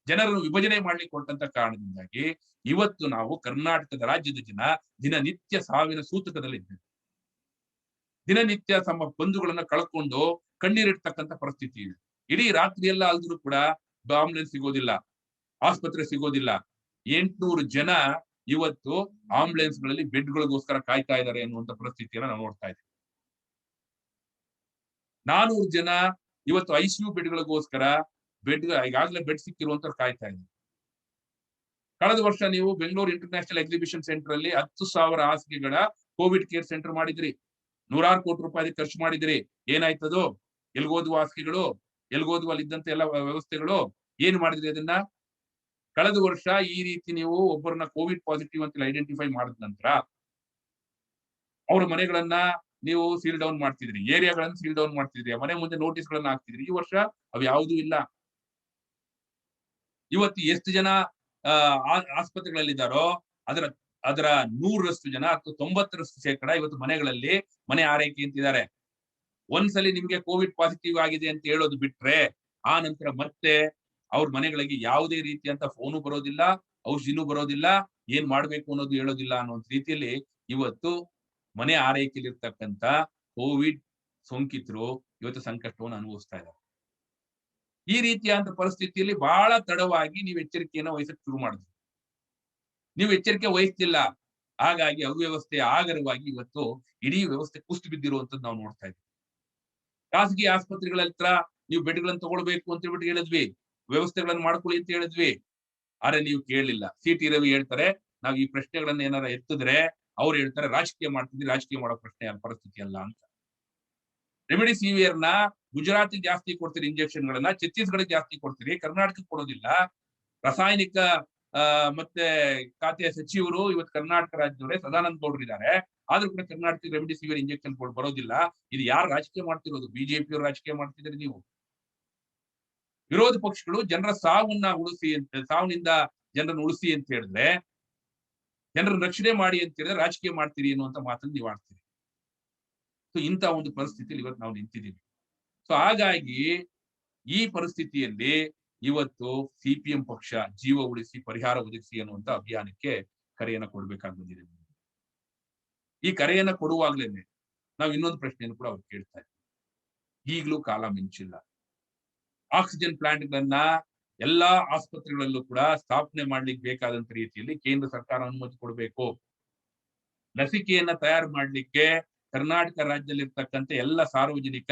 ಜನರನ್ನು ವಿಭಜನೆ ಮಾಡ್ಲಿಕ್ಕೆ ಹೊರಟಂತ ಕಾರಣದಿಂದಾಗಿ ಇವತ್ತು ನಾವು ಕರ್ನಾಟಕದ ರಾಜ್ಯದ ಜನ ದಿನನಿತ್ಯ ಸಾವಿನ ಸೂತಕದಲ್ಲಿದ್ದೇವೆ. ದಿನನಿತ್ಯ ತಮ್ಮ ಬಂಧುಗಳನ್ನ ಕಳ್ಕೊಂಡು ಕಣ್ಣೀರಿಡ್ತಕ್ಕಂಥ ಪರಿಸ್ಥಿತಿ ಇದೆ. ಇಡೀ ರಾತ್ರಿ ಎಲ್ಲ ಅಲ್ದ್ರೂ ಕೂಡ ಆಂಬುಲೆನ್ಸ್ ಸಿಗೋದಿಲ್ಲ, ಆಸ್ಪತ್ರೆ ಸಿಗೋದಿಲ್ಲ. 800 ಜನ ಇವತ್ತು ಆಂಬುಲೆನ್ಸ್ ಗಳಲ್ಲಿ ಬೆಡ್ಗಳಿಗೋಸ್ಕರ ಕಾಯ್ತಾ ಇದ್ದಾರೆ ಅನ್ನುವಂತ ಪರಿಸ್ಥಿತಿಯನ್ನ ನಾವು ನೋಡ್ತಾ ಇದ್ದೀವಿ. 400 ಜನ ಇವತ್ತು ಐಸಿಯು ಬೆಡ್ಗಳಿಗೋಸ್ಕರ ಈಗಾಗಲೇ ಬೆಡ್ ಸಿಕ್ಕಿರುವಂತವ್ರು ಕಾಯ್ತಾ ಇದ್ದಾರೆ. ಕಳೆದ ವರ್ಷ ನೀವು ಬೆಂಗಳೂರು ಇಂಟರ್ನ್ಯಾಷನಲ್ ಎಕ್ಸಿಬಿಷನ್ ಸೆಂಟರ್ ಅಲ್ಲಿ 10,000 ಹಾಸಿಗೆಗಳ ಕೋವಿಡ್ ಕೇರ್ ಸೆಂಟರ್ ಮಾಡಿದ್ರಿ. 100 ಕೋಟಿ ರೂಪಾಯಿ ಖರ್ಚು ಮಾಡಿದ್ರಿ. ಏನಾಯ್ತದು? ಎಲ್ಗೋದ್ವು ಹಾಸಿಗೆಗಳು? ಎಲ್ಗೋದ್ವು ಅಲ್ಲಿದ್ದಂತ ಎಲ್ಲ ವ್ಯವಸ್ಥೆಗಳು? ಏನ್ ಮಾಡಿದ್ರಿ ಅದನ್ನ? ಕಳೆದ ವರ್ಷ ಈ ರೀತಿ ನೀವು ಒಬ್ಬರನ್ನ ಕೋವಿಡ್ ಪಾಸಿಟಿವ್ ಅಂತ ಐಡೆಂಟಿಫೈ ಮಾಡಿದ ನಂತರ ಅವ್ರ ಮನೆಗಳನ್ನ ನೀವು ಸೀಲ್ ಡೌನ್ ಮಾಡ್ತಿದ್ರಿ, ಏರಿಯಾಗಳನ್ನ ಸೀಲ್ ಡೌನ್ ಮಾಡ್ತಿದ್ರಿ, ಮನೆ ಮುಂದೆ ನೋಟಿಸ್ ಗಳನ್ನ ಹಾಕ್ತಿದ್ರಿ. ಈ ವರ್ಷ ಅವು ಯಾವುದೂ ಇಲ್ಲ. ಇವತ್ತು ಎಷ್ಟು ಜನ ಆಸ್ಪತ್ರೆಗಳಲ್ಲಿದ್ದಾರೋ ಅದರ 100ರಷ್ಟು ಜನ ಅಥವಾ 90% ಇವತ್ತು ಮನೆಗಳಲ್ಲಿ ಮನೆ ಆರೈಕೆ ಅಂತಿದ್ದಾರೆ. ಒಂದ್ಸಲಿ ನಿಮ್ಗೆ ಕೋವಿಡ್ ಪಾಸಿಟಿವ್ ಆಗಿದೆ ಅಂತ ಹೇಳೋದು ಬಿಟ್ರೆ ಆ ನಂತರ ಮತ್ತೆ ಅವ್ರ ಮನೆಗಳಿಗೆ ಯಾವುದೇ ರೀತಿಯಂತ ಫೋನು ಬರೋದಿಲ್ಲ, ಔಷಧಿನೂ ಬರೋದಿಲ್ಲ, ಏನ್ ಮಾಡ್ಬೇಕು ಅನ್ನೋದು ಹೇಳೋದಿಲ್ಲ ಅನ್ನೋ ರೀತಿಯಲ್ಲಿ ಇವತ್ತು ಮನೆ ಆರೈಕೆಯಲ್ಲಿ ಇರ್ತಕ್ಕಂಥ ಕೋವಿಡ್ ಸೋಂಕಿತರು ಇವತ್ತು ಸಂಕಷ್ಟವನ್ನು ಅನುಭವಿಸ್ತಾ ಇದ್ದಾರೆ. ಈ ರೀತಿಯಾದ ಪರಿಸ್ಥಿತಿಯಲ್ಲಿ ಬಹಳ ತಡವಾಗಿ ನೀವು ಎಚ್ಚರಿಕೆಯನ್ನು ವಹಿಸಕ್ಕೆ ಶುರು ಮಾಡಿದ್ರಿ. ನೀವು ಎಚ್ಚರಿಕೆ ವಹಿಸ್ತಿಲ್ಲ, ಹಾಗಾಗಿ ಅವ್ಯವಸ್ಥೆ ಆಗರವಾಗಿ ಇವತ್ತು ಇಡೀ ವ್ಯವಸ್ಥೆ ಕುಸಿದು ಬಿದ್ದಿರುವಂತದ್ದು ನಾವು ನೋಡ್ತಾ ಇದ್ವಿ. ಖಾಸಗಿ ಆಸ್ಪತ್ರೆಗಳ ಹತ್ರ ನೀವು ಬೆಡ್ಗಳನ್ನು ತಗೊಳ್ಬೇಕು ಅಂತ ಹೇಳ್ಬಿಟ್ಟು ಹೇಳಿದ್ವಿ, ವ್ಯವಸ್ಥೆಗಳನ್ನು ಮಾಡ್ಕೊಳ್ಳಿ ಅಂತ ಹೇಳಿದ್ವಿ. ಆದ್ರೆ ನೀವು ಕೇಳಲಿಲ್ಲ. ಸಿ.ಟಿ. ರವಿ ಹೇಳ್ತಾರೆ, ನಾವು ಈ ಪ್ರಶ್ನೆಗಳನ್ನ ಏನಾರ ಎತ್ತಿದ್ರೆ ಅವ್ರು ಹೇಳ್ತಾರೆ ರಾಜಕೀಯ ಮಾಡ್ತಿದ್ವಿ, ರಾಜಕೀಯ ಮಾಡೋ ಪ್ರಶ್ನೆ ಪರಿಸ್ಥಿತಿ ಅಲ್ಲ ಅಂತ. ರೆಮಿಡಿಸಿವಿಯರ್ ನ ಗುಜರಾತ್ ಜಾಸ್ತಿ ಕೊಡ್ತೀರಿ ಇಂಜೆಕ್ಷನ್ ಗಳನ್ನ, ಛತ್ತೀಸ್ಗಢ ಜಾಸ್ತಿ ಕೊಡ್ತೀರಿ, ಕರ್ನಾಟಕಕ್ಕೆ ಕೊಡೋದಿಲ್ಲ. ರಾಸಾಯನಿಕ ಮತ್ತೆ ಖಾತೆಯ ಸಚಿವರು ಇವತ್ತು ಕರ್ನಾಟಕ ರಾಜ್ಯದವರೇ ಸದಾನಂದ ಗೌಡ್ರು ಇದ್ದಾರೆ. ಆದ್ರೂ ಕೂಡ ಕರ್ನಾಟಕ ರೆಮಿಡಿಸಿವಿರ್ ಇಂಜೆಕ್ಷನ್ ಬರೋದಿಲ್ಲ. ಇದು ಯಾರು ರಾಜಕೀಯ ಮಾಡ್ತಿರೋದು? ಬಿಜೆಪಿಯವರು ರಾಜಕೀಯ ಮಾಡ್ತಿದ್ರೆ ನೀವು. ವಿರೋಧ ಪಕ್ಷಗಳು ಜನರ ಸಾವಿನಿಂದ ಜನರನ್ನು ಉಳಿಸಿ ಅಂತ ಹೇಳಿದ್ರೆ, ಜನರನ್ನು ರಕ್ಷಣೆ ಮಾಡಿ ಅಂತ ಹೇಳಿದ್ರೆ ರಾಜಕೀಯ ಮಾಡ್ತೀರಿ ಅನ್ನುವಂತ ಮಾತನ್ನು ನೀವು ಆಡ್ತೀರಿ. ಸೊ ಇಂಥ ಒಂದು ಪರಿಸ್ಥಿತಿಯಲ್ಲಿ ಇವತ್ತು ನಾವು ನಿಂತಿದ್ದೀವಿ. ಸೊ ಹಾಗಾಗಿ ಈ ಪರಿಸ್ಥಿತಿಯಲ್ಲಿ ಇವತ್ತು ಸಿಪಿಎಂ ಪಕ್ಷ ಜೀವ ಉಳಿಸಿ ಪರಿಹಾರ ಒದಗಿಸಿ ಅನ್ನುವಂತ ಅಭಿಯಾನಕ್ಕೆ ಕರೆಯನ್ನ ಕೊಡ್ಬೇಕಾಗಿ ಬಂದಿದೆ. ಈ ಕರೆಯನ್ನ ಕೊಡುವಾಗ್ಲೇನೆ ನಾವು ಇನ್ನೊಂದು ಪ್ರಶ್ನೆಯನ್ನು ಕೂಡ ಅವ್ರು ಕೇಳ್ತಾ ಇದ್ದೀವಿ. ಈಗಲೂ ಕಾಲ ಮಿಂಚಿಲ್ಲ. ಆಕ್ಸಿಜನ್ ಪ್ಲಾಂಟ್ ಗಳನ್ನ ಎಲ್ಲಾ ಆಸ್ಪತ್ರೆಗಳಲ್ಲೂ ಕೂಡ ಸ್ಥಾಪನೆ ಮಾಡ್ಲಿಕ್ಕೆ ಬೇಕಾದಂತ ರೀತಿಯಲ್ಲಿ ಕೇಂದ್ರ ಸರ್ಕಾರ ಅನುಮತಿ ಕೊಡಬೇಕು. ಲಸಿಕೆಯನ್ನ ತಯಾರು ಮಾಡ್ಲಿಕ್ಕೆ ಕರ್ನಾಟಕ ರಾಜ್ಯದಲ್ಲಿ ಇರ್ತಕ್ಕಂಥ ಎಲ್ಲ ಸಾರ್ವಜನಿಕ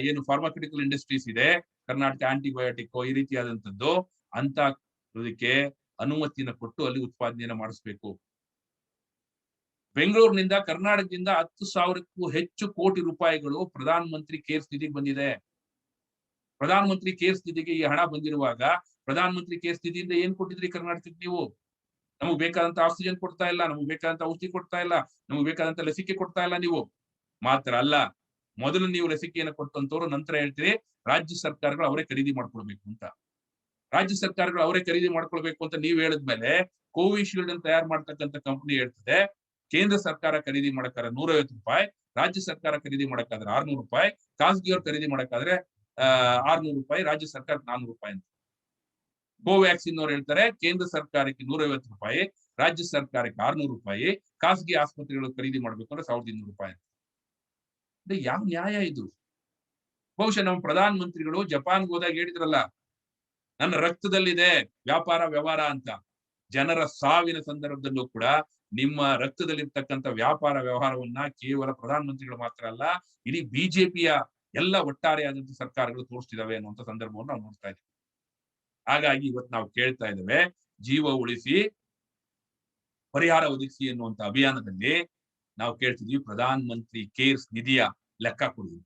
ಏನು ಫಾರ್ಮಾಸ್ಯೂಟಿಕಲ್ ಇಂಡಸ್ಟ್ರೀಸ್ ಇದೆ, ಕರ್ನಾಟಕ ಆಂಟಿಬಯೋಟಿಕ್ ಈ ರೀತಿಯಾದಂತದ್ದು ಅಂತ ಅದಕ್ಕೆ ಅನುಮತಿಯನ್ನ ಕೊಟ್ಟು ಅಲ್ಲಿ ಉತ್ಪಾದನೆಯನ್ನ ಮಾಡಿಸ್ಬೇಕು. ಬೆಂಗಳೂರಿನಿಂದ ಕರ್ನಾಟಕದಿಂದ 10,000ಕ್ಕೂ ಹೆಚ್ಚು ಕೋಟಿ ರೂಪಾಯಿಗಳು ಪ್ರಧಾನ ಮಂತ್ರಿ ಕೇರ್ಸ್ ನಿಧಿಗೆ ಬಂದಿದೆ. ಪ್ರಧಾನ ಮಂತ್ರಿ ಕೇರ್ಸ್ ನಿಧಿಗೆ ಈ ಹಣ ಬಂದಿರುವಾಗ ಪ್ರಧಾನ ಮಂತ್ರಿ ಕೇರ್ಸ್ ನಿಧಿಯಿಂದ ಏನ್ ಕೊಟ್ಟಿದ್ರಿ ಕರ್ನಾಟಕಕ್ಕೆ ನೀವು? ನಮಗ್ ಬೇಕಾದಂತ ಆಕ್ಸಿಜನ್ ಕೊಡ್ತಾ ಇಲ್ಲ, ನಮಗ್ ಬೇಕಾದಂತ ಔಷಧಿ ಕೊಡ್ತಾ ಇಲ್ಲ, ನಮಗ್ ಬೇಕಾದಂತ ಲಸಿಕೆ ಕೊಡ್ತಾ ಇಲ್ಲ ನೀವು. ಮಾತ್ರ ಅಲ್ಲ, ಮೊದಲು ನೀವು ಲಸಿಕೆಯನ್ನು ಕೊಟ್ಟಂತವ್ರು ನಂತರ ಹೇಳ್ತೀರಿ ರಾಜ್ಯ ಸರ್ಕಾರಗಳು ಅವರೇ ಖರೀದಿ ಮಾಡ್ಕೊಳ್ಬೇಕು ಅಂತ. ರಾಜ್ಯ ಸರ್ಕಾರಗಳು ಅವರೇ ಖರೀದಿ ಮಾಡ್ಕೊಳ್ಬೇಕು ಅಂತ ನೀವ್ ಹೇಳಿದ್ಮೇಲೆ ಕೋವಿಶೀಲ್ಡ್ ಅನ್ನು ತಯಾರು ಮಾಡ್ತಕ್ಕಂಥ ಕಂಪನಿ ಹೇಳ್ತದೆ ಕೇಂದ್ರ ಸರ್ಕಾರ ಖರೀದಿ ಮಾಡಕ್ಕಾದ್ರೆ 150 ರೂಪಾಯಿ, ರಾಜ್ಯ ಸರ್ಕಾರ ಖರೀದಿ ಮಾಡಕ್ಕಾದ್ರೆ 600 ರೂಪಾಯಿ, ಖಾಸಗಿಯವ್ರು ಖರೀದಿ ಮಾಡಕ್ಕಾದ್ರೆ 600 ರೂಪಾಯಿ, ರಾಜ್ಯ ಸರ್ಕಾರ 400 ರೂಪಾಯಿ ಅಂತ. ಕೋವ್ಯಾಕ್ಸಿನ್ ಅವ್ರು ಹೇಳ್ತಾರೆ ಕೇಂದ್ರ ಸರ್ಕಾರಕ್ಕೆ 150 ರೂಪಾಯಿ, ರಾಜ್ಯ ಸರ್ಕಾರಕ್ಕೆ 600 ರೂಪಾಯಿ, ಖಾಸಗಿ ಆಸ್ಪತ್ರೆಗಳು ಖರೀದಿ ಮಾಡ್ಬೇಕು ಅಂದ್ರೆ 1200 ರೂಪಾಯಿ. ಯಾವ ನ್ಯಾಯ ಇದು? ಬಹುಶಃ ನಮ್ಮ ಪ್ರಧಾನ ಮಂತ್ರಿಗಳು ಜಪಾನ್ಗೆ ಹೋದಾಗ ಹೇಳಿದ್ರಲ್ಲ, ನನ್ನ ರಕ್ತದಲ್ಲಿದೆ ವ್ಯಾಪಾರ ವ್ಯವಹಾರ ಅಂತ. ಜನರ ಸಾವಿನ ಸಂದರ್ಭದಲ್ಲೂ ಕೂಡ ನಿಮ್ಮ ರಕ್ತದಲ್ಲಿರ್ತಕ್ಕಂಥ ವ್ಯಾಪಾರ ವ್ಯವಹಾರವನ್ನ ಕೇವಲ ಪ್ರಧಾನ ಮಂತ್ರಿಗಳು ಮಾತ್ರ ಅಲ್ಲ, ಇಡೀ ಬಿಜೆಪಿಯ ಎಲ್ಲ ಒಟ್ಟಾರೆಯಾದಂತ ಸರ್ಕಾರಗಳು ತೋರಿಸ್ತಿದಾವೆ ಅನ್ನುವಂತ ಸಂದರ್ಭವನ್ನು ನಾವು ನೋಡ್ತಾ ಇದ್ದೀವಿ. ಹಾಗಾಗಿ ಇವತ್ತು ನಾವು ಕೇಳ್ತಾ ಇದ್ದೇವೆ, ಜೀವ ಉಳಿಸಿ ಪರಿಹಾರ ಒದಗಿಸಿ ಎನ್ನುವಂತ ಅಭಿಯಾನದಲ್ಲಿ ನಾವು ಕೇಳ್ತಿದ್ವಿ ಪ್ರಧಾನ ಮಂತ್ರಿ ಕೇರ್ಸ್ ನಿಧಿಯ ಲೆಕ್ಕ ಕೊಡಿ.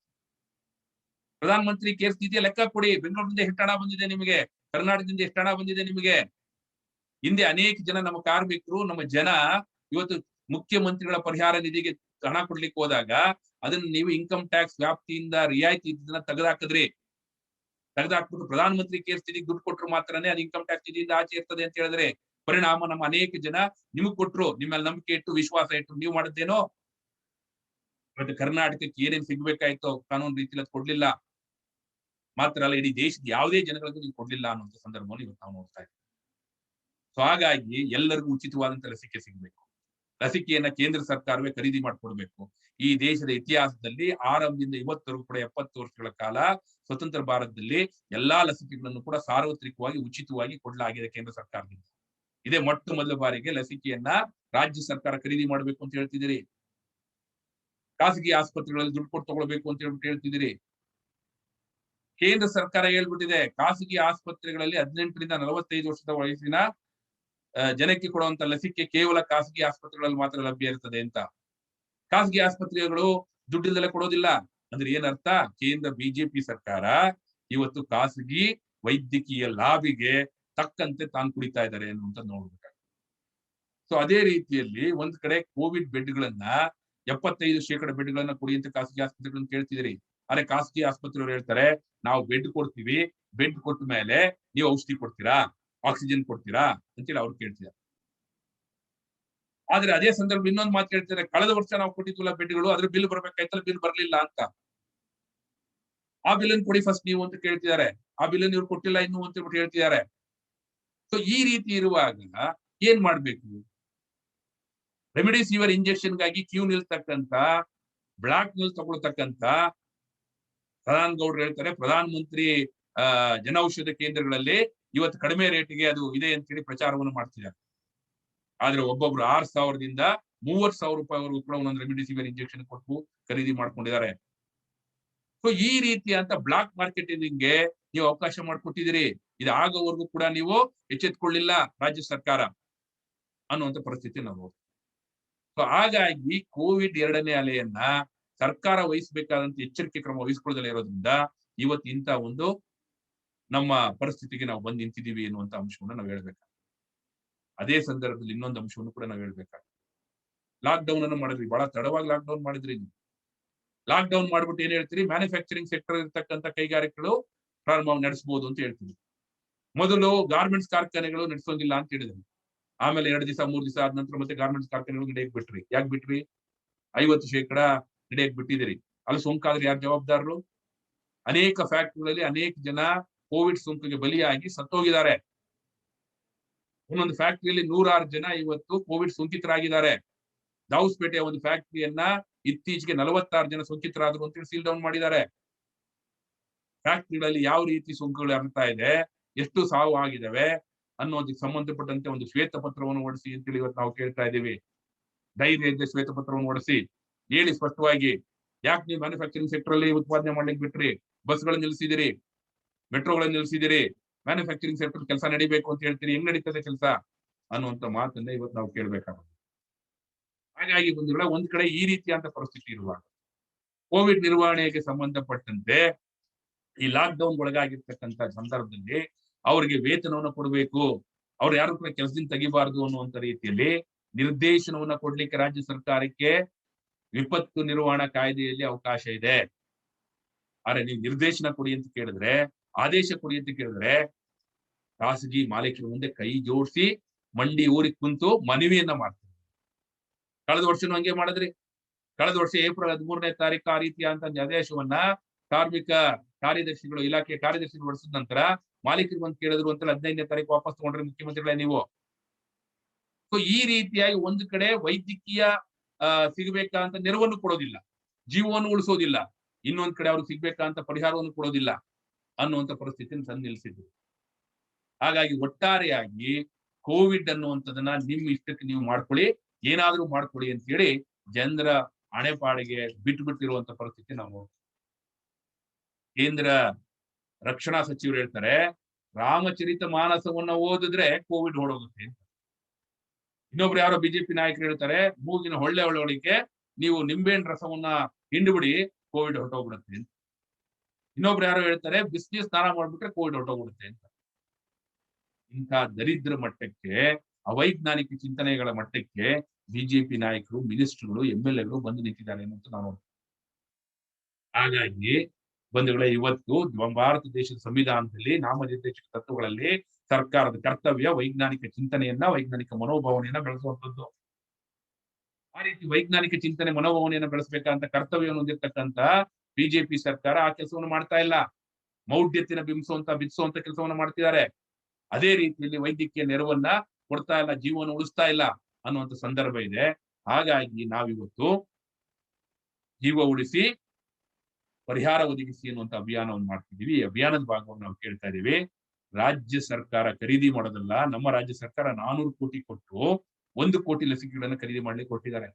ಪ್ರಧಾನ ಮಂತ್ರಿ ಕೇರ್ಸ್ ನಿಧಿಯ ಲೆಕ್ಕ ಕೊಡಿ. ಬೆಂಗಳೂರಿನಿಂದ ಎಷ್ಟು ಹಣ ಬಂದಿದೆ ನಿಮಗೆ? ಕರ್ನಾಟಕದಿಂದ ಎಷ್ಟು ಹಣ ಬಂದಿದೆ ನಿಮಗೆ? ಹಿಂದೆ ಅನೇಕ ಜನ ನಮ್ಮ ಕಾರ್ಮಿಕರು, ನಮ್ಮ ಜನ ಇವತ್ತು ಮುಖ್ಯಮಂತ್ರಿಗಳ ಪರಿಹಾರ ನಿಧಿಗೆ ಹಣ ಕೊಡ್ಲಿಕ್ಕೆ ಹೋದಾಗ ಅದನ್ನ ನೀವು ಇನ್ಕಮ್ ಟ್ಯಾಕ್ಸ್ ವ್ಯಾಪ್ತಿಯಿಂದ ರಿಯಾಯಿತಿ ಇದ್ದನ್ನ ತೆಗೆದಾಕಿದ್ರಿ. ತೆಗೆದಾಕ್ಬಿಟ್ಟು ಪ್ರಧಾನ ಮಂತ್ರಿ ಕೇರ್ಸ್ ನಿಧಿಗೆ ದುಡ್ಡು ಕೊಟ್ಟರು ಮಾತ್ರನೇ ಅದು ಇನ್ಕಮ್ ಟ್ಯಾಕ್ಸ್ ನಿಧಿಯಿಂದ ಆಚೆ ಇರ್ತದೆ ಅಂತ ಹೇಳಿದ್ರೆ, ಪರಿಣಾಮ ನಮ್ಮ ಅನೇಕ ಜನ ನಿಮಗ್ ಕೊಟ್ರು, ನಿಮ್ಮಲ್ಲಿ ನಂಬಿಕೆ ಇಟ್ಟು ವಿಶ್ವಾಸ ಇಟ್ಟು ನೀವು ಮಾಡಿದ್ದೇನೋ. ಮತ್ತೆ ಕರ್ನಾಟಕಕ್ಕೆ ಏನೇನ್ ಸಿಗ್ಬೇಕಾಯ್ತೋ ಕಾನೂನು ರೀತಿಯಲ್ಲಿ ಅದು ಕೊಡ್ಲಿಲ್ಲ. ಮಾತ್ರ ಅಲ್ಲ, ಇಡೀ ದೇಶದ ಯಾವುದೇ ಜನಗಳಿಗೂ ನೀವು ಕೊಡ್ಲಿಲ್ಲ ಅನ್ನುವಂಥ ಸಂದರ್ಭವನ್ನು ಇವತ್ತು ನಾವು ನೋಡ್ತಾ ಇದ್ದೀವಿ. ಸೊ ಹಾಗಾಗಿ ಎಲ್ಲರಿಗೂ ಉಚಿತವಾದಂತ ಲಸಿಕೆ ಸಿಗ್ಬೇಕು. ಲಸಿಕೆಯನ್ನ ಕೇಂದ್ರ ಸರ್ಕಾರವೇ ಖರೀದಿ ಮಾಡಿಕೊಡ್ಬೇಕು. ಈ ದೇಶದ ಇತಿಹಾಸದಲ್ಲಿ ಆರಂಭದಿಂದ ಇವತ್ತರೆಗೂ ಕೂಡ 70 ವರ್ಷಗಳ ಕಾಲ ಸ್ವತಂತ್ರ ಭಾರತದಲ್ಲಿ ಎಲ್ಲಾ ಲಸಿಕೆಗಳನ್ನು ಕೂಡ ಸಾರ್ವತ್ರಿಕವಾಗಿ ಉಚಿತವಾಗಿ ಕೊಡಲಾಗಿದೆ ಕೇಂದ್ರ ಸರ್ಕಾರದಿಂದ. ಇದೇ ಮೊಟ್ಟ ಮೊದಲ ಬಾರಿಗೆ ಲಸಿಕೆಯನ್ನ ರಾಜ್ಯ ಸರ್ಕಾರ ಖರೀದಿ ಮಾಡಬೇಕು ಅಂತ ಹೇಳ್ತಿದ್ದೀರಿ. ಖಾಸಗಿ ಆಸ್ಪತ್ರೆಗಳಲ್ಲಿ ದುಡ್ಡು ಕೊಟ್ಟು ತಗೊಳ್ಬೇಕು ಅಂತ ಹೇಳ್ತಿದ್ದೀರಿ. ಕೇಂದ್ರ ಸರ್ಕಾರ ಹೇಳ್ಬಿಟ್ಟಿದೆ ಖಾಸಗಿ ಆಸ್ಪತ್ರೆಗಳಲ್ಲಿ 18ರಿಂದ 45 ವರ್ಷದ ವಯಸ್ಸಿನ ಜನಕ್ಕೆ ಕೊಡುವಂತ ಲಸಿಕೆ ಕೇವಲ ಖಾಸಗಿ ಆಸ್ಪತ್ರೆಗಳಲ್ಲಿ ಮಾತ್ರ ಲಭ್ಯ ಇರ್ತದೆ ಅಂತ. ಖಾಸಗಿ ಆಸ್ಪತ್ರೆಗಳು ದುಡ್ಡಿಲ್ಲದೆ ಕೊಡೋದಿಲ್ಲ ಅಂದ್ರೆ ಏನರ್ಥ? ಕೇಂದ್ರ ಬಿಜೆಪಿ ಸರ್ಕಾರ ಇವತ್ತು ಖಾಸಗಿ ವೈದ್ಯಕೀಯ ಲಾಬಿಗೆ ತಕ್ಕಂತೆ ತಾನು ಕುಡಿತಾ ಇದ್ದಾರೆ ಅನ್ನುವಂತ ನೋಡ್ಬೇಕಾಗುತ್ತೆ. ಸೊ ಅದೇ ರೀತಿಯಲ್ಲಿ ಒಂದ್ ಕಡೆ ಕೋವಿಡ್ ಬೆಡ್ಗಳನ್ನ 75% ಬೆಡ್ಗಳನ್ನ ಕೊಡಿ ಅಂತ ಖಾಸಗಿ ಆಸ್ಪತ್ರೆಗಳನ್ನ ಕೇಳ್ತಿದ್ರಿ. ಆದ್ರೆ ಖಾಸಗಿ ಆಸ್ಪತ್ರೆಯವರು ಹೇಳ್ತಾರೆ ನಾವು ಬೆಡ್ ಕೊಡ್ತೀವಿ, ಬೆಡ್ ಕೊಟ್ಟ ಮೇಲೆ ನೀವು ಔಷಧಿ ಕೊಡ್ತೀರಾ, ಆಕ್ಸಿಜನ್ ಕೊಡ್ತೀರಾ ಅಂತೇಳಿ ಅವ್ರು ಕೇಳ್ತಿದ್ದಾರೆ. ಆದ್ರೆ ಅದೇ ಸಂದರ್ಭ ಇನ್ನೊಂದು ಮಾತು ಕೇಳ್ತಿದ್ದಾರೆ, ಕಳೆದ ವರ್ಷ ನಾವು ಕೊಟ್ಟಿದ್ವಲ್ಲ ಬೆಡ್ಗಳು ಅದ್ರ ಬಿಲ್ ಬರ್ಬೇಕಾಯ್ತಲ್ಲ, ಬಿಲ್ ಬರ್ಲಿಲ್ಲ ಅಂತ. ಆ ಬಿಲ್ ಅನ್ನು ಕೊಡಿ ಫಸ್ಟ್ ನೀವು ಅಂತ ಕೇಳ್ತಿದ್ದಾರೆ. ಆ ಬಿಲ್ ಅನ್ನು ಇವ್ರು ಕೊಟ್ಟಿಲ್ಲ ಇನ್ನು ಅಂತ ಹೇಳ್ತಿದ್ದಾರೆ. ಸೊ ಈ ರೀತಿ ಇರುವಾಗ ಏನ್ ಮಾಡ್ಬೇಕು? ರೆಮಿಡಿಸಿವಿರ್ ಇಂಜೆಕ್ಷನ್ಗಾಗಿ ಕ್ಯೂ ನಿಲ್ತಕ್ಕಂತ, ಬ್ಲಾಕ್ ನಲ್ಲಿ ತಗೊಳ್ತಕ್ಕಂತ ಪ್ರಧಾನ್ ಗೌಡ್ರು ಹೇಳ್ತಾರೆ ಪ್ರಧಾನ ಮಂತ್ರಿ ಜನೌಷಧ ಕೇಂದ್ರಗಳಲ್ಲಿ ಇವತ್ತು ಕಡಿಮೆ ರೇಟಿಗೆ ಅದು ಇದೆ ಅಂತ ಹೇಳಿ ಪ್ರಚಾರವನ್ನು ಮಾಡ್ತಿದ್ದಾರೆ. ಆದ್ರೆ ಒಬ್ಬೊಬ್ರು 6,000ದಿಂದ 30,000 ರೂಪಾಯಿವರೆಗೂ ಕೂಡ ಒಂದೊಂದು ರೆಮಿಡಿಸಿವಿರ್ ಇಂಜೆಕ್ಷನ್ ಕೊಟ್ಟು ಖರೀದಿ ಮಾಡ್ಕೊಂಡಿದ್ದಾರೆ. ಸೊ ಈ ರೀತಿ ಅಂತ ಬ್ಲಾಕ್ ಮಾರ್ಕೆಟಿಂಗ್ಗೆ ನೀವು ಅವಕಾಶ ಮಾಡಿಕೊಟ್ಟಿದ್ದೀರಿ. ಇದು ಆಗೋವರೆಗೂ ಕೂಡ ನೀವು ಎಚ್ಚೆತ್ಕೊಳ್ಳಿಲ್ಲ ರಾಜ್ಯ ಸರ್ಕಾರ ಅನ್ನುವಂತ ಪರಿಸ್ಥಿತಿ ನಾವು ನೋಡ್ತೀವಿ. ಸೊ ಹಾಗಾಗಿ ಕೋವಿಡ್ 2ನೇ ಅಲೆಯನ್ನ ಸರ್ಕಾರ ವಹಿಸಬೇಕಾದಂತ ಎಚ್ಚರಿಕೆ ಕ್ರಮ ವಹಿಸ್ಕೊಳ್ಳದಲ್ಲೇ ಇರೋದ್ರಿಂದ ಇವತ್ತು ಇಂಥ ಒಂದು ನಮ್ಮ ಪರಿಸ್ಥಿತಿಗೆ ನಾವು ಬಂದು ನಿಂತಿದ್ದೀವಿ ಎನ್ನುವಂತ ಅಂಶವನ್ನು ನಾವು ಹೇಳ್ಬೇಕಾಗ್ತದೆ. ಅದೇ ಸಂದರ್ಭದಲ್ಲಿ ಇನ್ನೊಂದು ಅಂಶವನ್ನು ಕೂಡ ನಾವು ಹೇಳ್ಬೇಕಾಗ್ತದೆ. ಲಾಕ್ ಡೌನ್ ಅನ್ನು ಮಾಡಿದ್ರಿ, ಬಹಳ ತಡವಾಗಿ ಲಾಕ್ ಡೌನ್ ಮಾಡಿದ್ರಿ. ಲಾಕ್ ಡೌನ್ ಮಾಡ್ಬಿಟ್ಟು ಏನ್ ಹೇಳ್ತೀರಿ, ಮ್ಯಾನುಫ್ಯಾಕ್ಚರಿಂಗ್ ಸೆಕ್ಟರ್ ಇರ್ತಕ್ಕಂಥ ಕೈಗಾರಿಕೆಗಳು ಪ್ರಾರಂಭ ನಡೆಸಬಹುದು ಅಂತ ಹೇಳ್ತೀವಿ. ಮೊದಲು ಗಾರ್ಮೆಂಟ್ಸ್ ಕಾರ್ಖಾನೆಗಳು ನಡೆಸೋಂಗಿಲ್ಲ ಅಂತ ಹೇಳಿದ್ರಿ. ಆಮೇಲೆ 2 ದಿವಸ 3 ದಿವಸ ಆದ ನಂತರ ಮತ್ತೆ ಗಾರ್ಮೆಂಟ್ಸ್ ಕಾರ್ಖಾನೆಗಳು ನಡೆಯಕ್ ಬಿಟ್ರಿ. ಯಾಕೆ ಬಿಟ್ರಿ? 50% ನಡೆಯಕ್ ಬಿಟ್ಟಿದಿರಿ. ಅಲ್ಲಿ ಸೋಂಕಾದ್ರೆ ಯಾರು ಜವಾಬ್ದಾರರು? ಅನೇಕ ಫ್ಯಾಕ್ಟರಿಗಳಲ್ಲಿ ಅನೇಕ ಜನ ಕೋವಿಡ್ ಸೋಂಕಿಗೆ ಬಲಿಯಾಗಿ ಸತ್ತೋಗಿದ್ದಾರೆ. ಒಂದೊಂದು ಫ್ಯಾಕ್ಟರಿಯಲ್ಲಿ 106 ಜನ ಇವತ್ತು ಕೋವಿಡ್ ಸೋಂಕಿತರಾಗಿದ್ದಾರೆ. ದಾವಸ್ಪೇಟೆಯ ಒಂದು ಫ್ಯಾಕ್ಟರಿಯನ್ನ ಇತ್ತೀಚೆಗೆ 46 ಜನ ಸೋಂಕಿತರಾದ್ರು ಅಂತೇಳಿ ಸೀಲ್ ಡೌನ್ ಮಾಡಿದ್ದಾರೆ. ಫ್ಯಾಕ್ಟರಿಗಳಲ್ಲಿ ಯಾವ ರೀತಿ ಸೋಂಕುಗಳು ಹರಡ್ತಾ ಇದೆ, ಎಷ್ಟು ಸಾವು ಆಗಿದಾವೆ ಅನ್ನೋದಕ್ಕೆ ಸಂಬಂಧಪಟ್ಟಂತೆ ಒಂದು ಶ್ವೇತ ಪತ್ರವನ್ನು ಹೊರಡಿಸಿ ಅಂತೇಳಿ ಇವತ್ತು ನಾವು ಕೇಳ್ತಾ ಇದ್ದೀವಿ. ಧೈರ್ಯ ಇದ್ದ ಶ್ವೇತ ಪತ್ರವನ್ನು ಹೊರಡಿಸಿ ಹೇಳಿ ಸ್ಪಷ್ಟವಾಗಿ, ಯಾಕೆ ನೀವು ಮ್ಯಾನುಫ್ಯಾಕ್ಚರಿಂಗ್ ಸೆಕ್ಟರ್ ಅಲ್ಲಿ ಉತ್ಪಾದನೆ ಮಾಡ್ಲಿಕ್ಕೆ ಬಿಟ್ರಿ? ಬಸ್ಗಳನ್ನ ನಿಲ್ಸಿದಿರಿ, ಮೆಟ್ರೋಗಳನ್ನ ನಿಲ್ಸಿದಿರಿ, ಮ್ಯಾನುಫ್ಯಾಕ್ಚರಿಂಗ್ ಸೆಕ್ಟರ್ ಕೆಲಸ ನಡಿಬೇಕು ಅಂತ ಹೇಳ್ತೀರಿ, ಹೆಂಗ್ ನಡೀತದೆ ಕೆಲಸ ಅನ್ನುವಂತ ಮಾತನ್ನ ಇವತ್ತು ನಾವು ಕೇಳ್ಬೇಕಾಗುತ್ತೆ. ಹಾಗಾಗಿ ಒಂದ್ ಕಡೆ ಈ ರೀತಿಯಾದ ಪರಿಸ್ಥಿತಿ ಇರುವಾಗ ಕೋವಿಡ್ ನಿರ್ವಹಣೆಗೆ ಸಂಬಂಧಪಟ್ಟಂತೆ ಈ ಲಾಕ್ ಡೌನ್ ಒಳಗಾಗಿರ್ತಕ್ಕಂಥ ಸಂದರ್ಭದಲ್ಲಿ ಅವರಿಗೆ ವೇತನವನ್ನು ಕೊಡಬೇಕು, ಅವ್ರು ಯಾರು ಕೂಡ ಕೆಲಸದಿಂದ ತೆಗಿಬಾರದು ಅನ್ನುವಂತ ರೀತಿಯಲ್ಲಿ ನಿರ್ದೇಶನವನ್ನ ಕೊಡ್ಲಿಕ್ಕೆ ರಾಜ್ಯ ಸರ್ಕಾರಕ್ಕೆ ವಿಪತ್ತು ನಿರ್ವಹಣಾ ಕಾಯ್ದೆಯಲ್ಲಿ ಅವಕಾಶ ಇದೆ. ಆದ್ರೆ ನೀವು ನಿರ್ದೇಶನ ಕೊಡಿ ಅಂತ ಕೇಳಿದ್ರೆ, ಆದೇಶ ಕೊಡಿ ಅಂತ ಕೇಳಿದ್ರೆ ಖಾಸಗಿ ಮಾಲೀಕರ ಮುಂದೆ ಕೈ ಜೋಡಿಸಿ ಮಂಡಿ ಊರಿಗೆ ಕುಂತು ಮನವಿಯನ್ನ ಮಾಡ್ತಾರೆ. ಕಳೆದ ವರ್ಷನೂ ಹಂಗೆ ಮಾಡಿದ್ರಿ. ಕಳೆದ ವರ್ಷ ಏಪ್ರಿಲ್ 13ನೇ ತಾರೀಕು ಆ ರೀತಿಯ ಆದೇಶವನ್ನ ಕಾರ್ಮಿಕ ಕಾರ್ಯದರ್ಶಿಗಳು, ಇಲಾಖೆ ಕಾರ್ಯದರ್ಶಿಗಳು ಹೊರಡಿಸಿದ ನಂತರ ಮಾಲೀಕರು ಬಂದು ಕೇಳಿದ್ರು ಅಂತ 15ನೇ ತಾರೀಕು ವಾಪಸ್ ತಗೊಂಡ್ರೆ ಮುಖ್ಯಮಂತ್ರಿಗಳೇ ನೀವು. ಸೊ ಈ ರೀತಿಯಾಗಿ ಒಂದು ಕಡೆ ವೈದ್ಯಕೀಯ ಸಿಗಬೇಕಂತ ನೆರವನ್ನು ಕೊಡೋದಿಲ್ಲ, ಜೀವವನ್ನು ಉಳಿಸೋದಿಲ್ಲ, ಇನ್ನೊಂದ್ ಕಡೆ ಅವ್ರಿಗೆ ಸಿಗ್ಬೇಕಂತ ಪರಿಹಾರವನ್ನು ಕೊಡೋದಿಲ್ಲ ಅನ್ನುವಂತ ಪರಿಸ್ಥಿತಿಯನ್ನು ತಂದು ನಿಲ್ಲಿಸಿದ್ರು. ಹಾಗಾಗಿ ಒಟ್ಟಾರೆಯಾಗಿ ಕೋವಿಡ್ ಅನ್ನುವಂಥದ್ದನ್ನ ನಿಮ್ ಇಷ್ಟಕ್ಕೆ ನೀವು ಮಾಡ್ಕೊಳ್ಳಿ, ಏನಾದ್ರೂ ಮಾಡ್ಕೊಳ್ಳಿ ಅಂತ ಹೇಳಿ ಜನರ ಹಣೆಪಾಡಿಗೆ ಬಿಟ್ಟುಬಿಟ್ಟಿರುವಂತ ಪರಿಸ್ಥಿತಿ ನಾವು. ಕೇಂದ್ರ ರಕ್ಷಣಾ ಸಚಿವರು ಹೇಳ್ತಾರೆ, ರಾಮಚರಿತ ಮಾನಸವನ್ನ ಓದಿದ್ರೆ ಕೋವಿಡ್ ಹೊರಡೋಗುತ್ತೆ ಅಂತ. ಇನ್ನೊಬ್ರು ಯಾರೋ ಬಿಜೆಪಿ ನಾಯಕರು ಹೇಳ್ತಾರೆ, ಮೂಗಿನ ಹೊಳ್ಳೆ ಒಳಗೆ ನೀವು ನಿಂಬೆಹಣ್ಣು ರಸವನ್ನ ಹಿಂಡ್ಬಿಡಿ ಕೋವಿಡ್ ಹೊರಟೋಗ್ಬಿಡುತ್ತೆ ಅಂತ. ಇನ್ನೊಬ್ರು ಯಾರೋ ಹೇಳ್ತಾರೆ, ಬಿಸಿನೀರು ಸ್ನಾನ ಮಾಡ್ಬಿಟ್ರೆ ಕೋವಿಡ್ ಹೊರಟೋಗ್ಬಿಡುತ್ತೆ ಅಂತ. ಇಂಥ ದರಿದ್ರ ಮಟ್ಟಕ್ಕೆ, ಅವೈಜ್ಞಾನಿಕ ಚಿಂತನೆಗಳ ಮಟ್ಟಕ್ಕೆ ಬಿಜೆಪಿ ನಾಯಕರು, ಮಿನಿಸ್ಟರ್ಗಳು, MLAಗಳು ಬಂದು ನಿಂತಿದ್ದಾರೆ ಅಂತ ನಾವು. ಹಾಗಾಗಿ ಬಂಧುಗಳೇ, ಇವತ್ತು ಭಾರತ ದೇಶದ ಸಂವಿಧಾನದಲ್ಲಿ ನಾಮನಿರ್ದೇಶಕ ತತ್ವಗಳಲ್ಲಿ ಸರ್ಕಾರದ ಕರ್ತವ್ಯ ವೈಜ್ಞಾನಿಕ ಚಿಂತನೆಯನ್ನ, ವೈಜ್ಞಾನಿಕ ಮನೋಭಾವನೆಯನ್ನ ಬೆಳೆಸುವಂತದ್ದು. ಆ ರೀತಿ ವೈಜ್ಞಾನಿಕ ಚಿಂತನೆ ಮನೋಭಾವನೆಯನ್ನ ಬೆಳೆಸಬೇಕಂತ ಕರ್ತವ್ಯವನ್ನು ಹೊಂದಿರತಕ್ಕಂತ ಬಿಜೆಪಿ ಸರ್ಕಾರ ಆ ಕೆಲಸವನ್ನು ಮಾಡ್ತಾ ಇಲ್ಲ. ಮೌಢ್ಯತೆಯನ್ನು ಬಿಡಿಸುವಂತ ಕೆಲಸವನ್ನ ಮಾಡ್ತಿದ್ದಾರೆ. ಅದೇ ರೀತಿಯಲ್ಲಿ ವೈದ್ಯಕೀಯ ನೆರವನ್ನ ಕೊಡ್ತಾ ಇಲ್ಲ, ಜೀವನ ಉಳಿಸ್ತಾ ಇಲ್ಲ ಅನ್ನುವಂತ ಸಂದರ್ಭ ಇದೆ. ಹಾಗಾಗಿ ನಾವಿವತ್ತು ಜೀವ ಉಳಿಸಿ ಪರಿಹಾರ ಒದಗಿಸಿ ಅನ್ನುವಂತ ಅಭಿಯಾನವನ್ನು ಮಾಡ್ತಿದೀವಿ. ಈ ಅಭಿಯಾನದ ಭಾಗವನ್ನು ನಾವು ಕೇಳ್ತಾ ಇದೀವಿ. ರಾಜ್ಯ ಸರ್ಕಾರ ಖರೀದಿ ಮಾಡೋದಲ್ಲ, ನಮ್ಮ ರಾಜ್ಯ ಸರ್ಕಾರ 400 ಕೋಟಿ ಕೊಟ್ಟು 1 ಕೋಟಿ ಲಸಿಕೆಗಳನ್ನ ಖರೀದಿ ಮಾಡ್ಲಿಕ್ಕೆ ಕೊಟ್ಟಿದ್ದಾರೆ.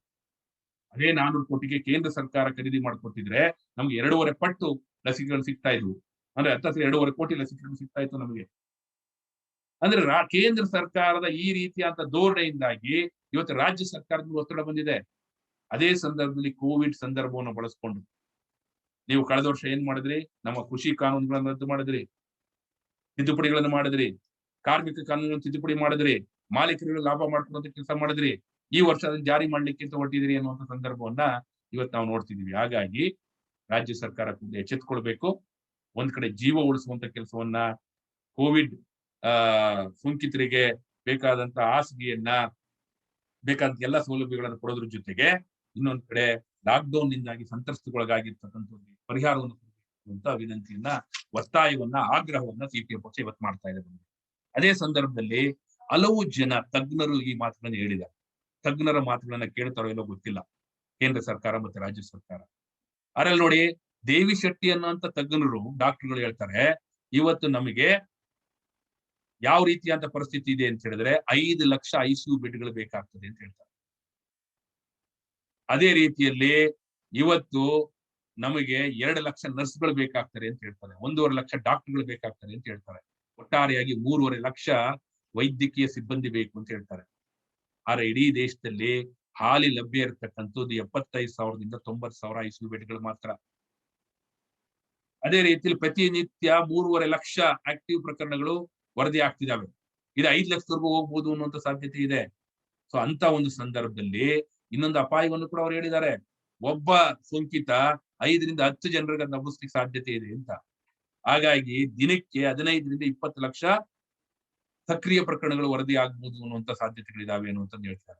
ಅದೇ 400 ಕೋಟಿಗೆ ಕೇಂದ್ರ ಸರ್ಕಾರ ಖರೀದಿ ಮಾಡಿಕೊಟ್ಟಿದ್ರೆ ನಮ್ಗೆ 2.5 ಪಟ್ಟು ಲಸಿಕೆಗಳು ಸಿಗ್ತಾ ಇದ್ವು. ಅಂದ್ರೆ 2.5 ಕೋಟಿ ಲಸಿಕೆಗಳು ಸಿಗ್ತಾ ಇತ್ತು ನಮಗೆ. ಅಂದ್ರೆ ಕೇಂದ್ರ ಸರ್ಕಾರದ ಈ ರೀತಿಯಾದ ಧೋರಣೆಯಿಂದಾಗಿ ಇವತ್ತು ರಾಜ್ಯ ಸರ್ಕಾರದ ಒತ್ತಡ ಬಂದಿದೆ. ಅದೇ ಸಂದರ್ಭದಲ್ಲಿ ಕೋವಿಡ್ ಸಂದರ್ಭವನ್ನು ಬಳಸ್ಕೊಂಡು ನೀವು ಕಳೆದ ವರ್ಷ ಏನ್ ಮಾಡಿದ್ರಿ? ನಮ್ಮ ಕೃಷಿ ಕಾನೂನುಗಳನ್ನು ರದ್ದು ಮಾಡಿದ್ರಿ, ತಿದ್ದುಪಡಿಗಳನ್ನು ಮಾಡಿದ್ರಿ, ಕಾರ್ಮಿಕ ಕಾನೂನುಗಳನ್ನು ತಿದ್ದುಪಡಿ ಮಾಡಿದ್ರಿ, ಮಾಲೀಕರಿಗೆ ಲಾಭ ಮಾಡ್ಕೊಳ್ಳುವಂತ ಕೆಲಸ ಮಾಡಿದ್ರಿ. ಈ ವರ್ಷ ಅದನ್ನ ಜಾರಿ ಮಾಡ್ಲಿಕ್ಕೆ ಹೊರಟಿದ್ರಿ ಅನ್ನುವಂಥ ಸಂದರ್ಭವನ್ನ ಇವತ್ತು ನಾವು ನೋಡ್ತಿದೀವಿ. ಹಾಗಾಗಿ ರಾಜ್ಯ ಸರ್ಕಾರ ಕೂಡ ಎಚ್ಚೆತ್ತುಕೊಳ್ಬೇಕು. ಒಂದ್ ಕಡೆ ಜೀವ ಉಳಿಸುವಂತ ಕೆಲಸವನ್ನ, ಕೋವಿಡ್ ಸೋಂಕಿತರಿಗೆ ಬೇಕಾದಂತ ಹಾಸಿಗೆಯನ್ನ, ಬೇಕಾದಂತ ಎಲ್ಲ ಸೌಲಭ್ಯಗಳನ್ನು ಕೊಡೋದ್ರ ಜೊತೆಗೆ ಇನ್ನೊಂದ್ ಕಡೆ ಲಾಕ್ ಡೌನ್ ನಿಂದಾಗಿ ಸಂತ್ರಸ್ತಗೊಳಗಾಗಿರ್ತಕ್ಕಂಥ ಪರಿಹಾರವನ್ನು ಕೊಡುವಂತ ವಿನಂತಿಯನ್ನ, ಒತ್ತಾಯವನ್ನ, ಆಗ್ರಹವನ್ನ ಸಿಪಿಎಂ ಪಕ್ಷ ಇವತ್ತು ಮಾಡ್ತಾ ಇದೆ. ಅದೇ ಸಂದರ್ಭದಲ್ಲಿ ಹಲವು ಜನ ತಜ್ಞರು ಈ ಮಾತುಗಳನ್ನು ಹೇಳಿದ್ದಾರೆ. ತಜ್ಞರ ಮಾತುಗಳನ್ನ ಕೇಳ್ತಾರೋ ಇಲ್ಲೋ ಗೊತ್ತಿಲ್ಲ ಕೇಂದ್ರ ಸರ್ಕಾರ ಮತ್ತೆ ರಾಜ್ಯ ಸರ್ಕಾರ. ಅದ್ರಲ್ಲಿ ನೋಡಿ, ದೇವಿ ಶೆಟ್ಟಿ ಅನ್ನುವಂತ ತಜ್ಞರು, ಡಾಕ್ಟರ್ಗಳು ಹೇಳ್ತಾರೆ, ಇವತ್ತು ನಮಗೆ ಯಾವ ರೀತಿಯಾದ ಪರಿಸ್ಥಿತಿ ಇದೆ ಅಂತ ಹೇಳಿದ್ರೆ 5 ಲಕ್ಷ ICU ಬೆಡ್ಗಳು ಬೇಕಾಗ್ತದೆ ಅಂತ ಹೇಳ್ತಾರೆ. ಅದೇ ರೀತಿಯಲ್ಲಿ ಇವತ್ತು ನಮಗೆ 2 ಲಕ್ಷ ನರ್ಸ್ಗಳು ಬೇಕಾಗ್ತಾರೆ ಅಂತ ಹೇಳ್ತಾರೆ, 1.5 ಲಕ್ಷ ಡಾಕ್ಟರ್ಗಳು ಬೇಕಾಗ್ತಾರೆ ಅಂತ ಹೇಳ್ತಾರೆ. ಒಟ್ಟಾರೆಯಾಗಿ 3.5 ಲಕ್ಷ ವೈದ್ಯಕೀಯ ಸಿಬ್ಬಂದಿ ಬೇಕು ಅಂತ ಹೇಳ್ತಾರೆ. ಆದ್ರೆ ಇಡೀ ದೇಶದಲ್ಲಿ ಹಾಲಿ ಲಭ್ಯ ಇರತಕ್ಕಂಥದ್ದು 75,000ದಿಂದ 90,000 ICU ಬೆಡ್ಗಳು ಮಾತ್ರ. ಅದೇ ರೀತಿಯಲ್ಲಿ ಪ್ರತಿನಿತ್ಯ 3.5 ಲಕ್ಷ ಆಕ್ಟಿವ್ ಪ್ರಕರಣಗಳು ವರದಿ ಆಗ್ತಿದಾವೆ. ಇದು 5 ಲಕ್ಷದವರೆಗೂ ಹೋಗ್ಬೋದು ಅನ್ನುವಂತ ಸಾಧ್ಯತೆ ಇದೆ. ಸೊ ಅಂತ ಒಂದು ಸಂದರ್ಭದಲ್ಲಿ ಇನ್ನೊಂದು ಅಪಾಯವನ್ನು ಕೂಡ ಅವ್ರು ಹೇಳಿದ್ದಾರೆ. ಒಬ್ಬ ಸೋಂಕಿತ 5ರಿಂದ 10 ಜನರಿಗೆ ಹಬ್ಬಿಸ್ಲಿಕ್ಕೆ ಸಾಧ್ಯತೆ ಇದೆ ಅಂತ. ಹಾಗಾಗಿ ದಿನಕ್ಕೆ 15ರಿಂದ 20 ಲಕ್ಷ ಸಕ್ರಿಯ ಪ್ರಕರಣಗಳು ವರದಿ ಆಗ್ಬಹುದು ಅನ್ನುವಂತ ಸಾಧ್ಯತೆಗಳಿದಾವೆ ಅನ್ನುವಂತ ಹೇಳ್ತಾರೆ.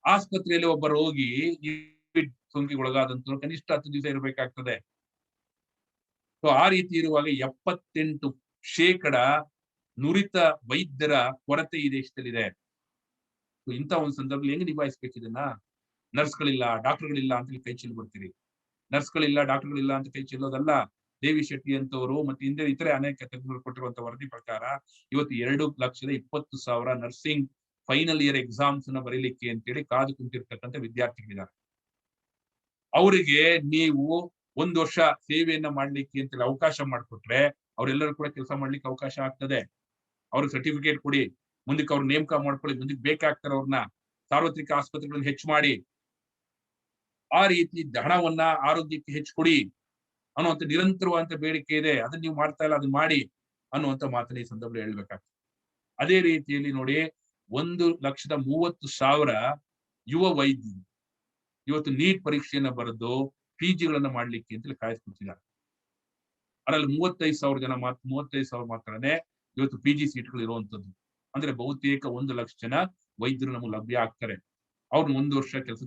ಆಸ್ಪತ್ರೆಯಲ್ಲಿ ಒಬ್ಬ ರೋಗಿ ಕೋವಿಡ್ ಸೋಂಕಿಗೆ ಒಳಗಾದಂತ ಕನಿಷ್ಠ 10 ದಿವಸ ಇರಬೇಕಾಗ್ತದೆ. ಸೊ ಆ ರೀತಿ ಇರುವಾಗ 78% ನುರಿತ ವೈದ್ಯರ ಕೊರತೆ ಈ ದೇಶದಲ್ಲಿದೆ. ಇಂಥ ಒಂದು ಸಂದರ್ಭದಲ್ಲಿ ಹೆಂಗ್ ನಿಭಾಯಿಸ್ಬೇಕು ಇದನ್ನ? ನರ್ಸ್ಗಳಿಲ್ಲ, ಡಾಕ್ಟರ್ಗಳಿಲ್ಲ ಅಂತ ಕೈ ಚೆಲ್ಲಿ ಬರ್ತೀರಿ. ನರ್ಸ್ಗಳಿಲ್ಲ, ಡಾಕ್ಟರ್ಗಳಿಲ್ಲ ಅಂತ ಕೈ ಚೆಲ್ಲೋದಲ್ಲ. ದೇವಿ ಶೆಟ್ಟಿ ಅಂತವರು ಮತ್ತೆ ಇತರೆ ಅನೇಕ ತಜ್ಞರು ಕೊಟ್ಟಿರುವಂತ ವರದಿ ಪ್ರಕಾರ ಇವತ್ತು 2,20,000 ನರ್ಸಿಂಗ್ ಫೈನಲ್ ಇಯರ್ ಎಕ್ಸಾಮ್ಸ್ ನ ಬರೀಲಿಕ್ಕೆ ಅಂತೇಳಿ ಕಾದು ಕುಂತಿರ್ತಕ್ಕಂಥ ವಿದ್ಯಾರ್ಥಿಗಳಿದ್ದಾರೆ. ಅವರಿಗೆ ನೀವು 1 ವರ್ಷ ಸೇವೆಯನ್ನ ಮಾಡ್ಲಿಕ್ಕೆ ಅಂತೇಳಿ ಅವಕಾಶ ಮಾಡಿಕೊಟ್ರೆ ಅವರೆಲ್ಲರೂ ಕೂಡ ಕೆಲಸ ಮಾಡ್ಲಿಕ್ಕೆ ಅವಕಾಶ ಆಗ್ತದೆ. ಅವ್ರಿಗೆ ಸರ್ಟಿಫಿಕೇಟ್ ಕೊಡಿ, ಮುಂದಕ್ಕೆ ಅವ್ರ ನೇಮಕ ಮಾಡ್ಕೊಳ್ಳಿ, ಮುಂದಕ್ಕೆ ಬೇಕಾಗ್ತಾರೆ ಅವ್ರನ್ನ ಸಾರ್ವತ್ರಿಕ ಆಸ್ಪತ್ರೆಗಳನ್ನ ಹೆಚ್ಚು ಮಾಡಿ, ಆ ರೀತಿ ಹಣವನ್ನ ಆರೋಗ್ಯಕ್ಕೆ ಹೆಚ್ಚು ಕೊಡಿ ಅನ್ನುವಂತ ನಿರಂತರವಾದಂತ ಬೇಡಿಕೆ ಇದೆ. ಅದನ್ನ ನೀವು ಮಾಡ್ತಾ ಇಲ್ಲ, ಅದನ್ನ ಮಾಡಿ ಅನ್ನುವಂತ ಮಾತನ್ನ ಈ ಸಂದರ್ಭದಲ್ಲಿ ಹೇಳ್ಬೇಕಾಗ್ತದೆ. ಅದೇ ರೀತಿಯಲ್ಲಿ ನೋಡಿ, 1,30,000 ಯುವ ವೈದ್ಯರು ಇವತ್ತು ನೀಟ್ ಪರೀಕ್ಷೆಯನ್ನ ಬರೆದು PGಗಳನ್ನ ಮಾಡ್ಲಿಕ್ಕೆ ಅಂತೇಳಿ ಕಾಯಿಸ್ಕೊಳ್ತಿದ್ದಾರೆ. ಅದರಲ್ಲಿ 35,000 ಮಾತ್ರನೇ ಇವತ್ತು PG ಸೀಟ್ಗಳು ಇರುವಂತದ್ದು. ಅಂದ್ರೆ ಬಹುತೇಕ 1 ಲಕ್ಷ ಜನ ವೈದ್ಯರು ನಮಗೆ ಲಭ್ಯ ಆಗ್ತಾರೆ. ಅವ್ರನ್ನ 1 ವರ್ಷ ಕೆಲಸ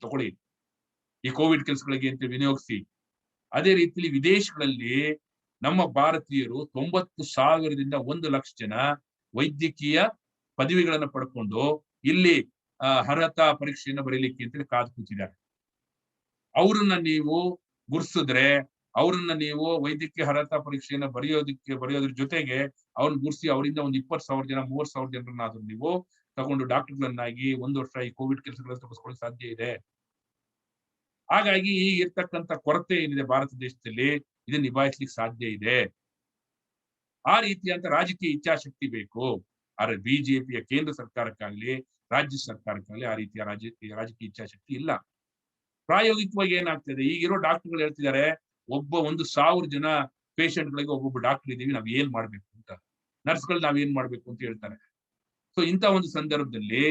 ತಗೊಳ್ಳಿ, ಈ ಕೋವಿಡ್ ಕೆಲಸಗಳಿಗೆ ಅಂತ ವಿನಿಯೋಗಿಸಿ. ಅದೇ ರೀತಿಯಲ್ಲಿ ವಿದೇಶಗಳಲ್ಲಿ ನಮ್ಮ ಭಾರತೀಯರು 90,000ದಿಂದ 1 ಲಕ್ಷ ಜನ ವೈದ್ಯಕೀಯ ಪದವಿಗಳನ್ನ ಪಡ್ಕೊಂಡು ಇಲ್ಲಿ ಅರ್ಹತಾ ಪರೀಕ್ಷೆಯನ್ನು ಬರೀಲಿಕ್ಕೆ ಅಂತೇಳಿ ಕಾದು ಕೂತಿದ್ದಾರೆ. ಅವ್ರನ್ನ ನೀವು ಗುರ್ಸಿದ್ರೆ, ಅವ್ರನ್ನ ನೀವು ವೈದ್ಯಕೀಯ ಅರ್ಹತಾ ಪರೀಕ್ಷೆಯನ್ನ ಬರೆಯೋದ್ರ ಜೊತೆಗೆ ಅವ್ರನ್ನ ಗುರ್ಸಿ ಅವರಿಂದ ಒಂದು 20,000 ಜನ 30,000 ಜನರನ್ನಾದ್ರೂ ನೀವು ತಗೊಂಡು ಡಾಕ್ಟರ್ಗಳನ್ನಾಗಿ 1 ವರ್ಷ ಈ ಕೋವಿಡ್ ಕೆಲಸಗಳನ್ನು ತಪ್ಪಿಸ್ಕೊಳ್ಳೋಕೆ ಸಾಧ್ಯ ಇದೆ. ಹಾಗಾಗಿ ಈಗ ಇರ್ತಕ್ಕಂಥ ಕೊರತೆ ಏನಿದೆ ಭಾರತ ದೇಶದಲ್ಲಿ, ಇದನ್ನ ನಿಭಾಯಿಸ್ಲಿಕ್ಕೆ ಸಾಧ್ಯ ಇದೆ. ಆ ರೀತಿಯಂತ ರಾಜಕೀಯ ಇಚ್ಛಾಶಕ್ತಿ ಬೇಕು. ಆದ್ರೆ ಬಿಜೆಪಿಯ ಕೇಂದ್ರ ಸರ್ಕಾರಕ್ಕಾಗ್ಲಿ ರಾಜ್ಯ ಸರ್ಕಾರಕ್ಕಾಗ್ಲಿ ಆ ರೀತಿಯ ರಾಜಕೀಯ ಇಚ್ಛಾಶಕ್ತಿ ಇಲ್ಲ. ಪ್ರಾಯೋಗಿಕವಾಗಿ ಏನಾಗ್ತದೆ, ಈಗಿರೋ ಡಾಕ್ಟರ್ಗಳು ಹೇಳ್ತಿದ್ದಾರೆ, 1,000 ಜನ ಪೇಷಂಟ್ ಗಳಿಗೆ ಒಬ್ಬೊಬ್ಬ ಡಾಕ್ಟರ್ ಇದೀವಿ, ನಾವ್ ಏನ್ ಮಾಡ್ಬೇಕು ಅಂತ. ನರ್ಸ್ಗಳು ನಾವೇನ್ ಮಾಡ್ಬೇಕು ಅಂತ ಹೇಳ್ತಾರೆ. ಸೊ ಇಂಥ ಒಂದು ಸಂದರ್ಭದಲ್ಲಿ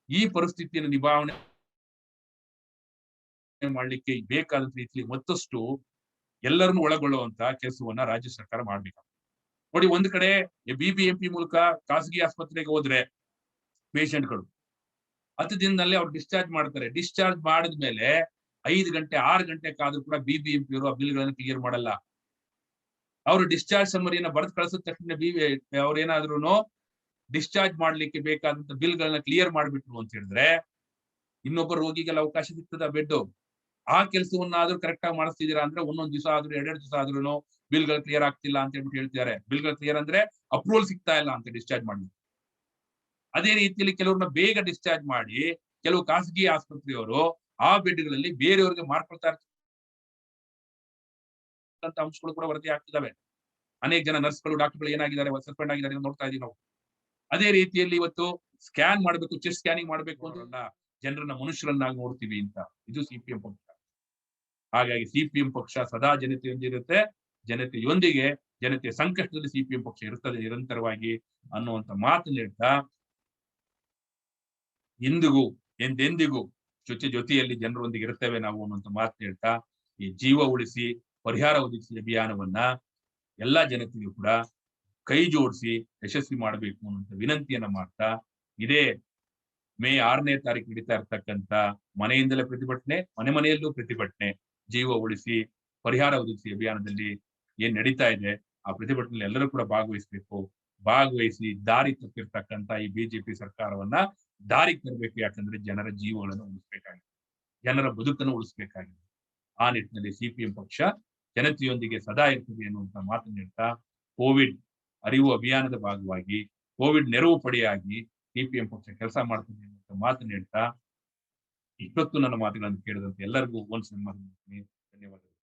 ಈ ಪರಿಸ್ಥಿತಿಯನ್ನು ನಿಭಾವಣೆ ಮಾಡ್ಲಿಕ್ಕೆ ಬೇಕಾದ ರೀತಿಯಲ್ಲಿ ಮತ್ತಷ್ಟು ಎಲ್ಲರನ್ನು ಒಳಗೊಳ್ಳುವಂತ ಕೆಲಸವನ್ನ ರಾಜ್ಯ ಸರ್ಕಾರ ಮಾಡ್ಬೇಕು. ನೋಡಿ, ಒಂದ್ ಕಡೆ BBMP ಮೂಲಕ ಖಾಸಗಿ ಆಸ್ಪತ್ರೆಗೆ ಹೋದ್ರೆ ಪೇಷಂಟ್ಗಳು 10 ದಿನದಲ್ಲಿ ಅವ್ರು ಡಿಸ್ಚಾರ್ಜ್ ಮಾಡ್ತಾರೆ. ಡಿಸ್ಚಾರ್ಜ್ ಮಾಡಿದ್ಮೇಲೆ 5 ಗಂಟೆ 6 ಗಂಟೆ ಕಾದ್ರೂ ಕೂಡ BBMP ಅವರು ಆ ಬಿಲ್ಗಳನ್ನು ಕ್ಲಿಯರ್ ಮಾಡಲ್ಲ. ಅವರು ಡಿಸ್ಚಾರ್ಜ್ ಸಮ್ಮರಿಯನ್ನ ಬರೆದು ಕಳಿಸಿದ ತಕ್ಷಣ ಅವ್ರೇನಾದ್ರೂ ಡಿಸ್ಚಾರ್ಜ್ ಮಾಡ್ಲಿಕ್ಕೆ ಬೇಕಾದಂತ ಬಿಲ್ಗಳನ್ನ ಕ್ಲಿಯರ್ ಮಾಡ್ಬಿಟ್ರು ಅಂತ ಹೇಳಿದ್ರೆ ಇನ್ನೊಬ್ಬ ರೋಗಿಗೆಲ್ಲ ಅವಕಾಶ ಸಿಗ್ತದ ಬೆಡ್. ಆ ಕೆಲಸವನ್ನಾದ್ರೂ ಕರೆಕ್ಟ್ ಆಗಿ ಮಾಡಿಸ್ತಿದೀರಾ ಅಂದ್ರೆ 1 ದಿವಸ ಆದ್ರೂ 2 ದಿವಸ ಆದ್ರೂ ಬಿಲ್ಗಳು ಕ್ಲಿಯರ್ ಆಗ್ತಿಲ್ಲ ಅಂತ ಹೇಳ್ಬಿಟ್ಟು ಹೇಳ್ತಿದ್ದಾರೆ. ಬಿಲ್ಗಳು ಕ್ಲಿಯರ್ ಅಂದ್ರೆ ಅಪ್ರೂವಲ್ ಸಿಗ್ತಾ ಇಲ್ಲ ಅಂತ ಡಿಸ್ಚಾರ್ಜ್ ಮಾಡಿ. ಅದೇ ರೀತಿಯಲ್ಲಿ ಕೆಲವ್ರನ್ನ ಬೇಗ ಡಿಸ್ಚಾರ್ಜ್ ಮಾಡಿ ಕೆಲವು ಖಾಸಗಿ ಆಸ್ಪತ್ರೆಯವರು ಆ ಬೆಡ್ಗಳಲ್ಲಿ ಬೇರೆಯವರಿಗೆ ಮಾಡ್ಕೊಳ್ತಾ ಇರ್ತಕ್ಕಂಥ ಅಂಶಗಳು ಕೂಡ ವರದಿ ಆಗ್ತಿದಾವೆ. ಅನೇಕ ಜನ ನರ್ಸ್ಗಳು ಡಾಕ್ಟರ್ಗಳು ಏನಾಗಿದ್ದಾರೆ, ಸಸ್ಪೆಂಡ್ ಆಗಿದ್ದಾರೆ ನೋಡ್ತಾ ಇದೀವಿ ನಾವು. ಅದೇ ರೀತಿಯಲ್ಲಿ ಇವತ್ತು ಸ್ಕ್ಯಾನ್ ಮಾಡ್ಬೇಕು, ಚೆಸ್ಟ್ ಸ್ಕ್ಯಾನಿಂಗ್ ಮಾಡ್ಬೇಕು ಅಂದ್ರಲ್ಲ, ಜನರನ್ನ ಮನುಷ್ಯರನ್ನಾಗಿ ನೋಡ್ತೀವಿ ಅಂತ. ಇದು CPM ಪಕ್ಷ. ಹಾಗಾಗಿ CPM ಪಕ್ಷ ಸದಾ ಜನತೆಯೊಂದಿರುತ್ತೆ, ಜನತೆಯೊಂದಿಗೆ ಜನತೆಯ ಸಂಕಷ್ಟದಲ್ಲಿ CPM ಪಕ್ಷ ಇರ್ತದೆ ನಿರಂತರವಾಗಿ ಅನ್ನುವಂತ ಮಾತನ್ನ ಹೇಳ್ತಾ, ಎಂದೆಂದಿಗೂ ಜೊತೆಯಲ್ಲಿ ಜನರೊಂದಿಗೆ ಇರ್ತೇವೆ ನಾವು ಅನ್ನುವಂತ ಮಾತು ಹೇಳ್ತಾ, ಈ ಜೀವ ಉಳಿಸಿ ಪರಿಹಾರ ಒದಗಿಸಿ ಅಭಿಯಾನವನ್ನ ಎಲ್ಲಾ ಜನತೆಗೂ ಕೂಡ ಕೈ ಜೋಡಿಸಿ ಯಶಸ್ವಿ ಮಾಡಬೇಕು ಅನ್ನುವಂತ ವಿನಂತಿಯನ್ನ ಮಾಡ್ತಾ, ಇದೇ ಮೇ 6ನೇ ತಾರೀಕು ನಡೀತಾ ಇರ್ತಕ್ಕಂಥ ಮನೆಯಿಂದಲೇ ಪ್ರತಿಭಟನೆ, ಮನೆಯಲ್ಲೂ ಪ್ರತಿಭಟನೆ, ಜೀವ ಉಳಿಸಿ ಪರಿಹಾರ ಒದಗಿಸಿ ಅಭಿಯಾನದಲ್ಲಿ ಏನ್ ನಡೀತಾ ಇದೆ ಆ ಪ್ರತಿಭಟನೆಯಲ್ಲಿ ಎಲ್ಲರೂ ಕೂಡ ಭಾಗವಹಿಸಬೇಕು. ಭಾಗವಹಿಸಿ ದಾರಿ ತಪ್ಪಿರ್ತಕ್ಕಂಥ ಈ BJP ಸರ್ಕಾರವನ್ನ ದಾರಿ ತರಬೇಕು. ಯಾಕಂದ್ರೆ ಜನರ ಜೀವಗಳನ್ನು ಉಳಿಸ್ಬೇಕಾಗಿದೆ, ಜನರ ಬದುಕನ್ನು ಉಳಿಸ್ಬೇಕಾಗಿದೆ. ಆ ನಿಟ್ಟಿನಲ್ಲಿ CPM ಪಕ್ಷ ಜನತೆಯೊಂದಿಗೆ ಸದಾ ಇರ್ತದೆ ಎನ್ನುವಂತ ಮಾತನ್ನು ಹೇಳ್ತಾ, ಕೋವಿಡ್ ಅರಿವು ಅಭಿಯಾನದ ಭಾಗವಾಗಿ ಕೋವಿಡ್ ನೆರವು ಪಡೆಯಾಗಿ CPM ಪಕ್ಷ ಕೆಲಸ ಮಾಡ್ತದೆ ಎನ್ನುವಂತ ಮಾತನ್ನು ಹೇಳ್ತಾ, ಇಷ್ಟೊತ್ತು ನನ್ನ ಮಾತುಗಳನ್ನು ಕೇಳಿದಂತೆ ಎಲ್ಲರಿಗೂ ಧನ್ಯವಾದಗಳು.